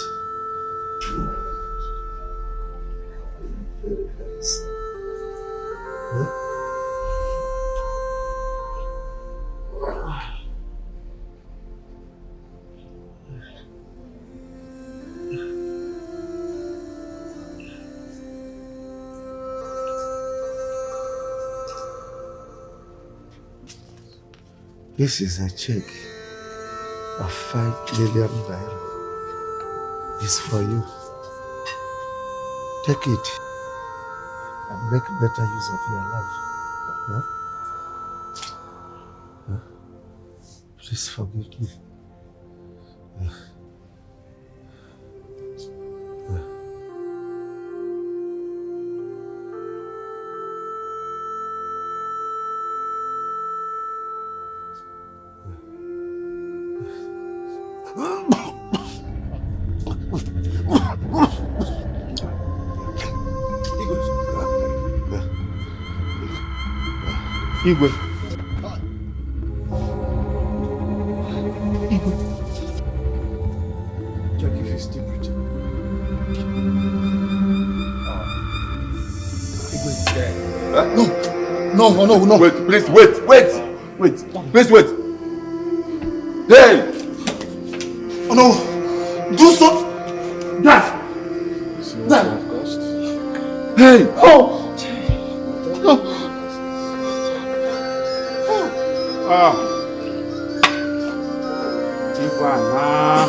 This is a check of 5 million naira. It's for you. Take it and make better use of your life. Huh? Huh? Please forgive me. Igwe. Igwe. Check if he's still breathing. Igwe. No. No. Wait, please, wait. Please, wait. Hey! Oh no! Do so! Dad! Hey! Oh! No! Ah. Tivana.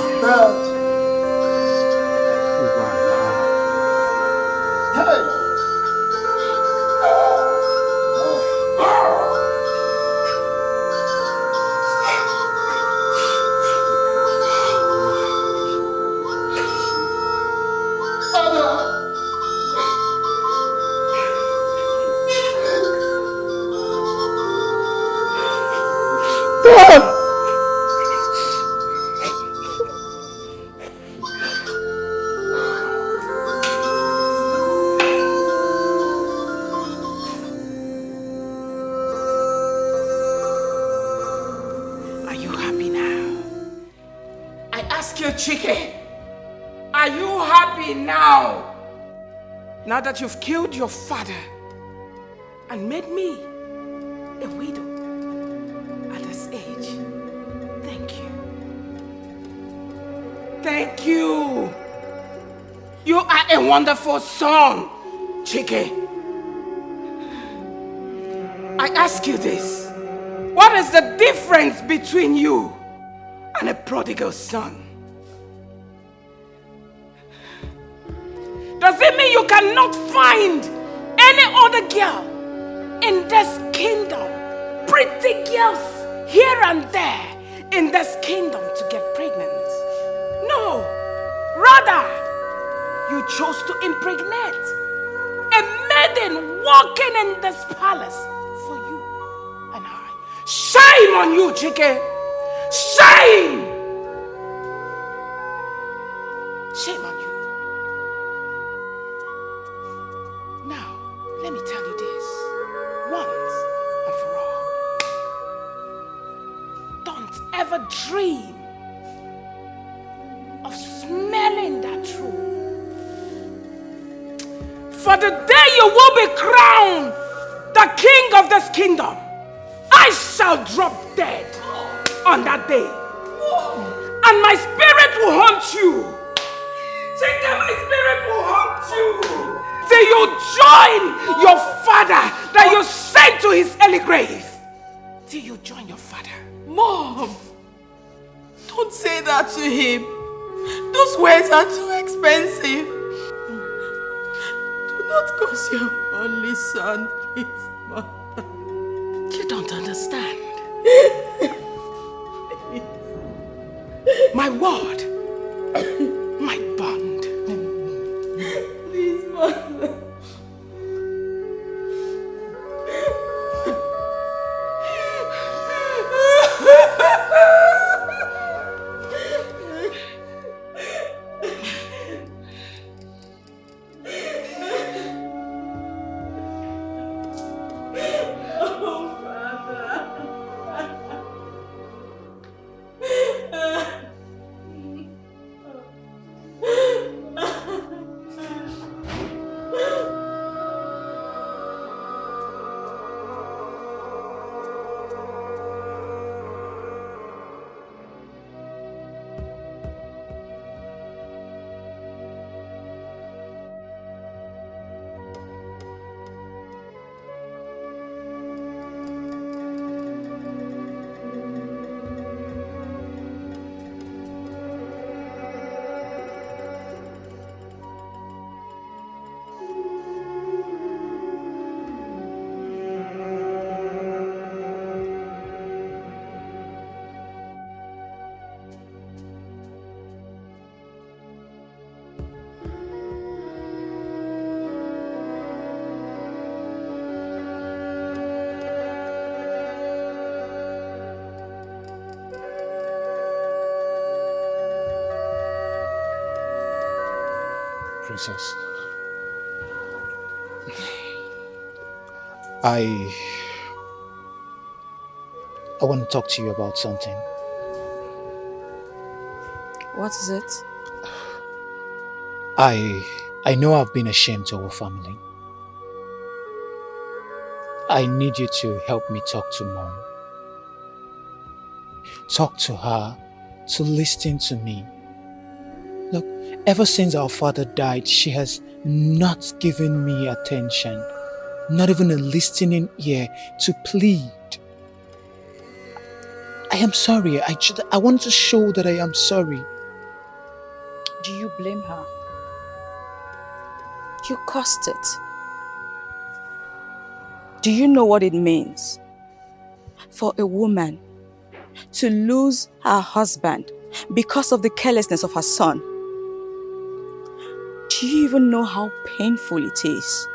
Hey! Are you happy now? I ask you, Chike, are you happy now? Now that you've killed your father and made me a widow at this age. Thank you. Thank you. You are a wonderful son, Chike. I ask you this. What is the difference between you and a prodigal son? Does it mean you cannot find any other girl in this kingdom? Pretty girls here and there in this kingdom to get pregnant? No. Rather, you chose to impregnate a maiden walking in this palace for you and I. Shame on you, Chike! Shame! Shame on you. Now, let me tell you this once and for all. Don't ever dream of smelling that truth. For the day you will be crowned the king of this kingdom, I shall drop dead on that day. And my spirit will haunt you. Take care, my spirit will haunt you. Till you join your father that you sent to his early grave. Till you join your father. Mom! Don't say that to him. Those words are too expensive. Do not curse your only son, please, Mother. You don't understand. My word. My bond. Please, Mother. Princess, I want to talk to you about something. What is it? I know I've been ashamed to our family. I need you to help me talk to Mom. Talk to her, to listen to me. Look, ever since our father died, she has not given me attention, not even a listening ear to plead. I am sorry. I want to show that I am sorry. Do you blame her? You caused it. Do you know what it means for a woman to lose her husband because of the carelessness of her son? Do you even know how painful it is?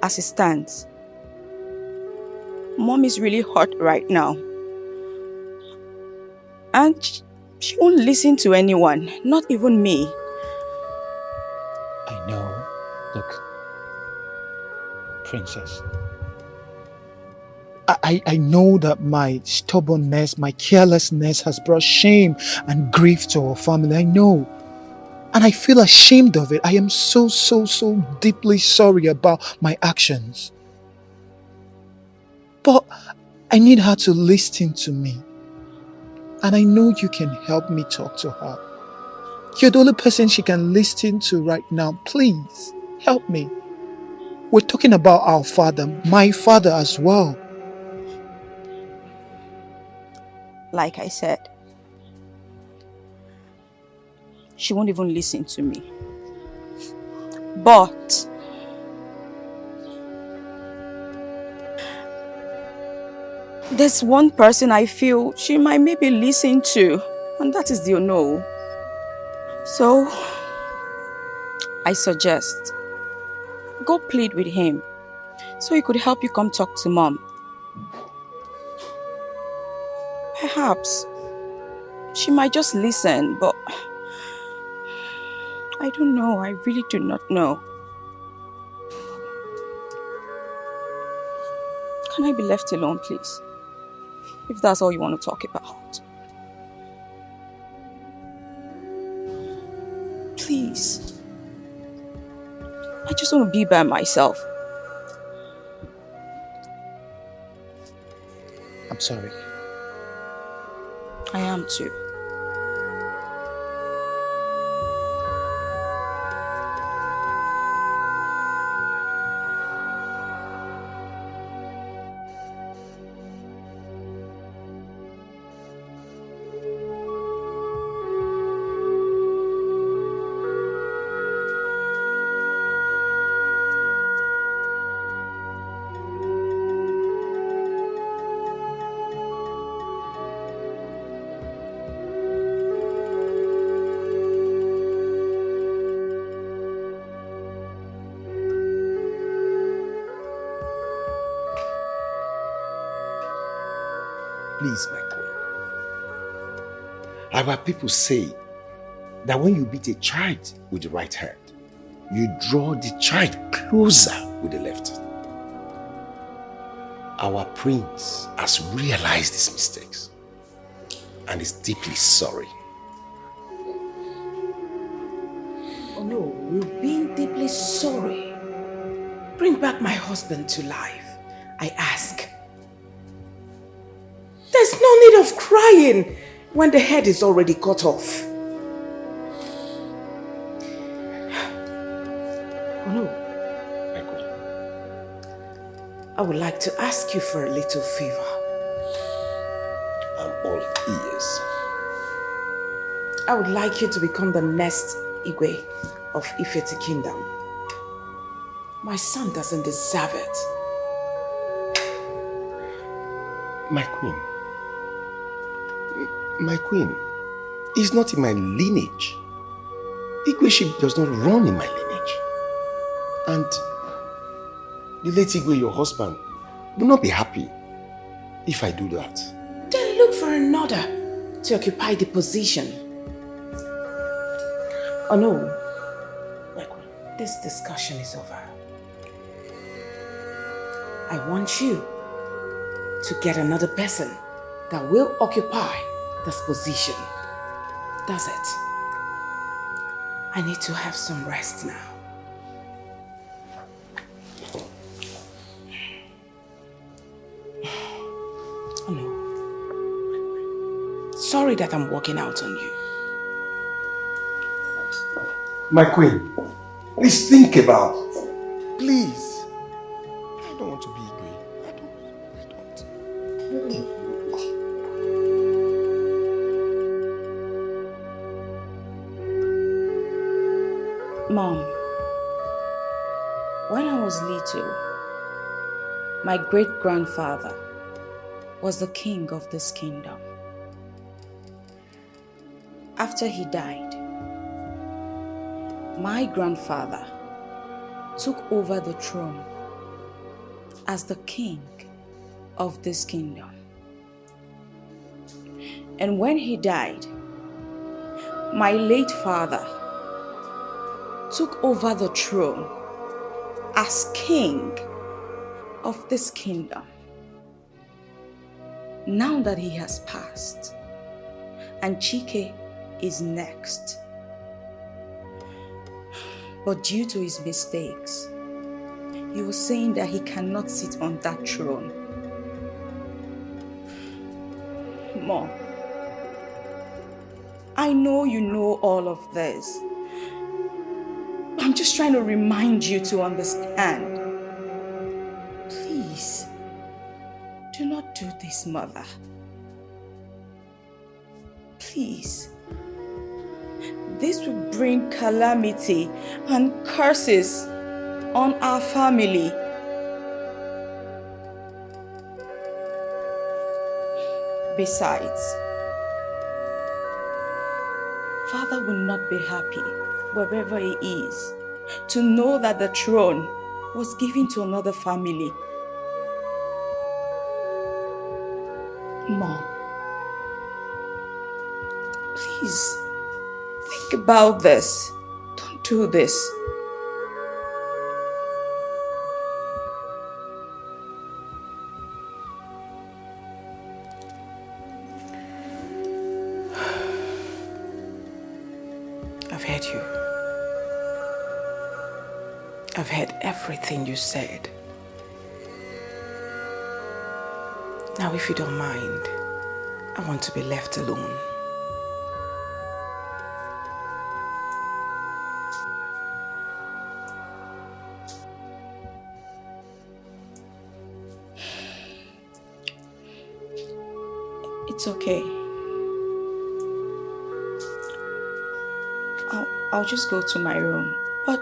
As it stands, Mom is really hurt right now. And she won't listen to anyone, not even me. I know. Look, Princess, I know that my stubbornness, my carelessness has brought shame and grief to our family. I know. And I feel ashamed of it. I am so deeply sorry about my actions. But I need her to listen to me. And I know you can help me talk to her. You're the only person she can listen to right now. Please, help me. We're talking about our father, my father as well. Like I said, she won't even listen to me. But there's one person I feel she might maybe listen to, and that is the Ono. So I suggest go plead with him so he could help you come talk to Mom. Perhaps she might just listen, but I don't know. I really do not know. Can I be left alone, please? If that's all you want to talk about. Please. I just want to be by myself. I'm sorry. I am too. Please, my queen. Our people say that when you beat a child with the right hand, you draw the child closer with the left. Our prince has realized his mistakes and is deeply sorry. Oh no, you're being deeply sorry. Bring back my husband to life, I ask. There's no need of crying when the head is already cut off. Oh no. I would like to ask you for a little favor. I'm all ears. I would like you to become the next Igwe of Ifeti Kingdom. My son doesn't deserve it. My queen, he's not in my lineage. Igweship does not run in my lineage. And the late Igwe, your husband, will not be happy if I do that. Then look for another to occupy the position. Oh no, my queen, this discussion is over. I want you to get another person that will occupy this position. That's it. I need to have some rest now. Oh no. Sorry that I'm walking out on you. My queen, please think about it. Please. I don't want to be Igwe. Mom, when I was little, my great-grandfather was the king of this kingdom. After he died, my grandfather took over the throne as the king of this kingdom. And when he died, my late father took over the throne as king of this kingdom. Now that he has passed, and Chike is next. But due to his mistakes, he was saying that he cannot sit on that throne. Mom, I know you know all of this. I'm just trying to remind you to understand. Please, do not do this, Mother. Please. This will bring calamity and curses on our family. Besides, Father will not be happy wherever he is to know that the throne was given to another family. Mom, please think about this. Don't do this. I've heard you. I've heard everything you said. Now, if you don't mind, I want to be left alone. It's okay. I'll just go to my room. But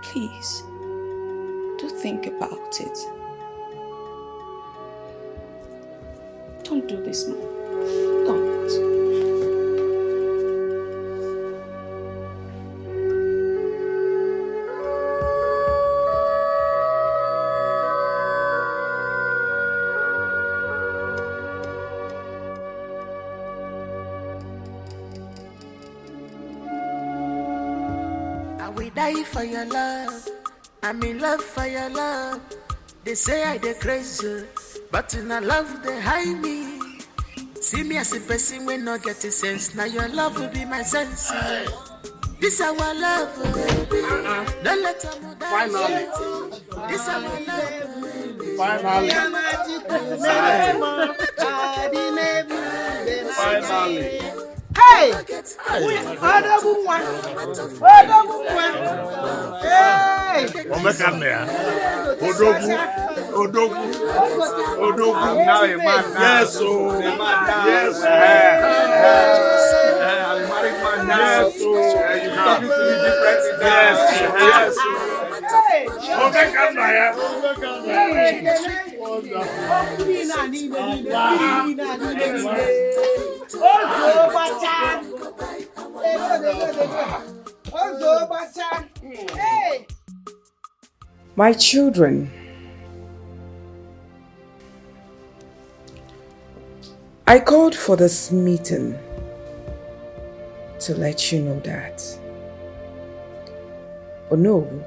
please, do think about it. Don't do this more. Don't. will die for your love. I'm in love for your love. They say I dey crazy, but in a love they hide me. See me as a person when not get a sense. Now your love will be my sense. This our love, baby. Don't let them die. Finally. This our love. Finally. Finally. Hey! Hey! Omekamea. Odogu. Now a man. Yes, oh. Yes, I'm married man now. Yes, oh. You're talking to me differently. Yes. Omekamea. My children, I called for this meeting to let you know that Onowu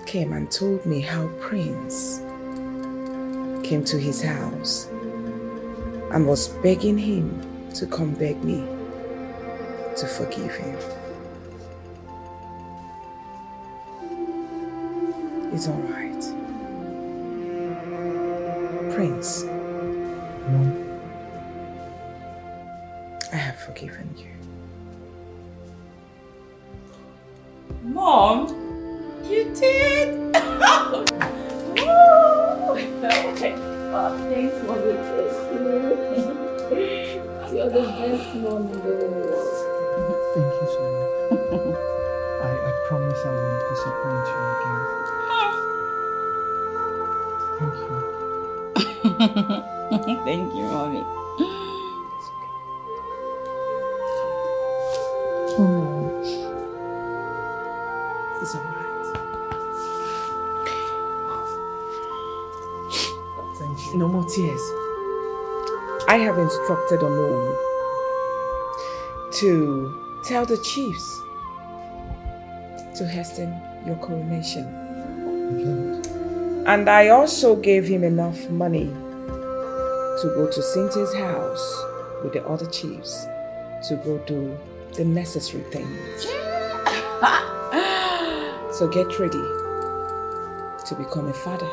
came and told me how Prince came to his house and was begging him to come beg me to forgive him. It's all right. Prince, I have forgiven you. Mom, you did? Oh, thanks for the kiss. You're the best mom in the world. Thank you so much. I promise I won't disappoint you again. Thank you. Thank you, Mommy. It's all right. Thank you. No more tears. I have instructed Onowu to tell the chiefs to hasten your coronation. And I also gave him enough money to go to Cynthia's house with the other chiefs to go do the necessary things. So get ready to become a father.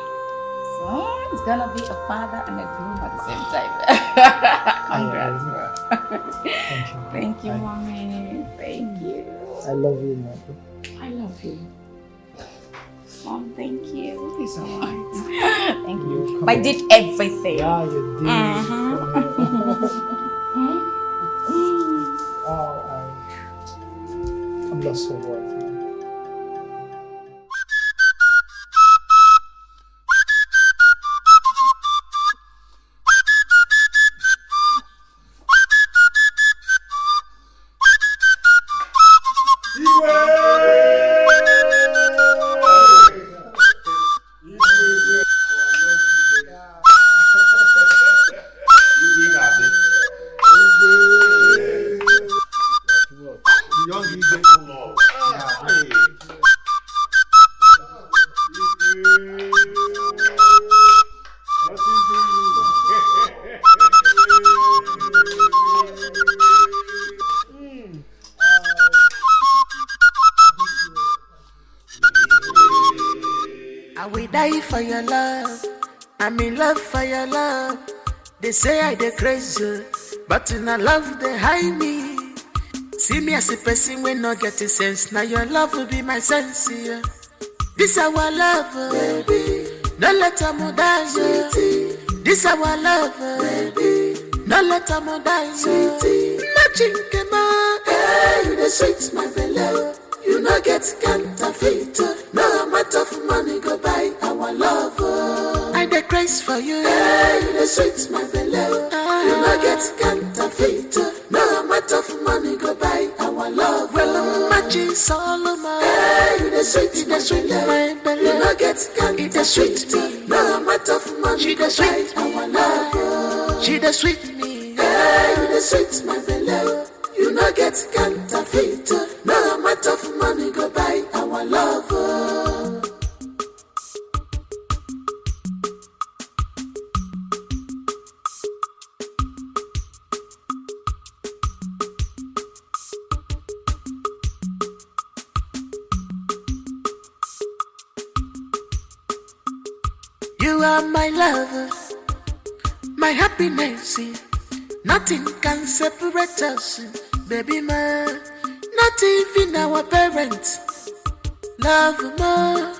So it's gonna be a father and a groom at the same time. Congrats, bro. Thank you, Mommy. Thank you. I love you, Mother. I love you. Mom, thank you. It's all right. Thank you. I did everything. Yeah, you did. I'm lost for words. I will die for your love. I'm in love for your love. They say I dey crazy, but in a love they hide me. See me as a person when not get a sense. Now your love will be my sense. Yeah. This our love, baby. Don't let them die, sweetie. This our love, baby. Don't let them die, sweetie. Nothing came out. Hey, you the sweet, my belly. You no get counterfeit. No amount of money go buy our love. I dey craze for you. Hey, you the sweet, my belly. You no get counterfeit. No amount of money go buy our love. Well, I'm matching Solomon. Hey, you the sweet, my belly. You no get counterfeit. The sweet, no amount of money go buy our love. She the sweet me. Hey, you the sweet, my belly. You no no get counterfeit. No amount of money go buy our love. You are my lover, my happiness. Nothing can separate us, baby man. Not even our parents. Love more,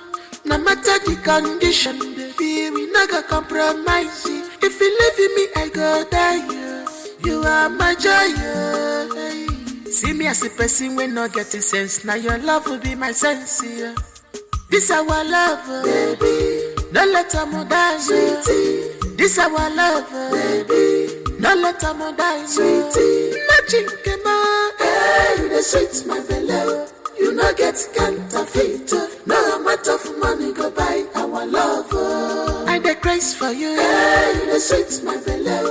no matter the condition, baby. We not gonna compromise. If you leave me, I go die. You are my joy. See me as a person when not getting sense. Now your love will be my sense. This our love, baby. Don't let them die, sweetie. This our love, baby. Don't let them die, sweetie. Nothing came out. Hey, you the sweet, my belly. You no get counterfeit. No amount of money go buy our love. I the grace for you. Hey, you the sweet, my belly.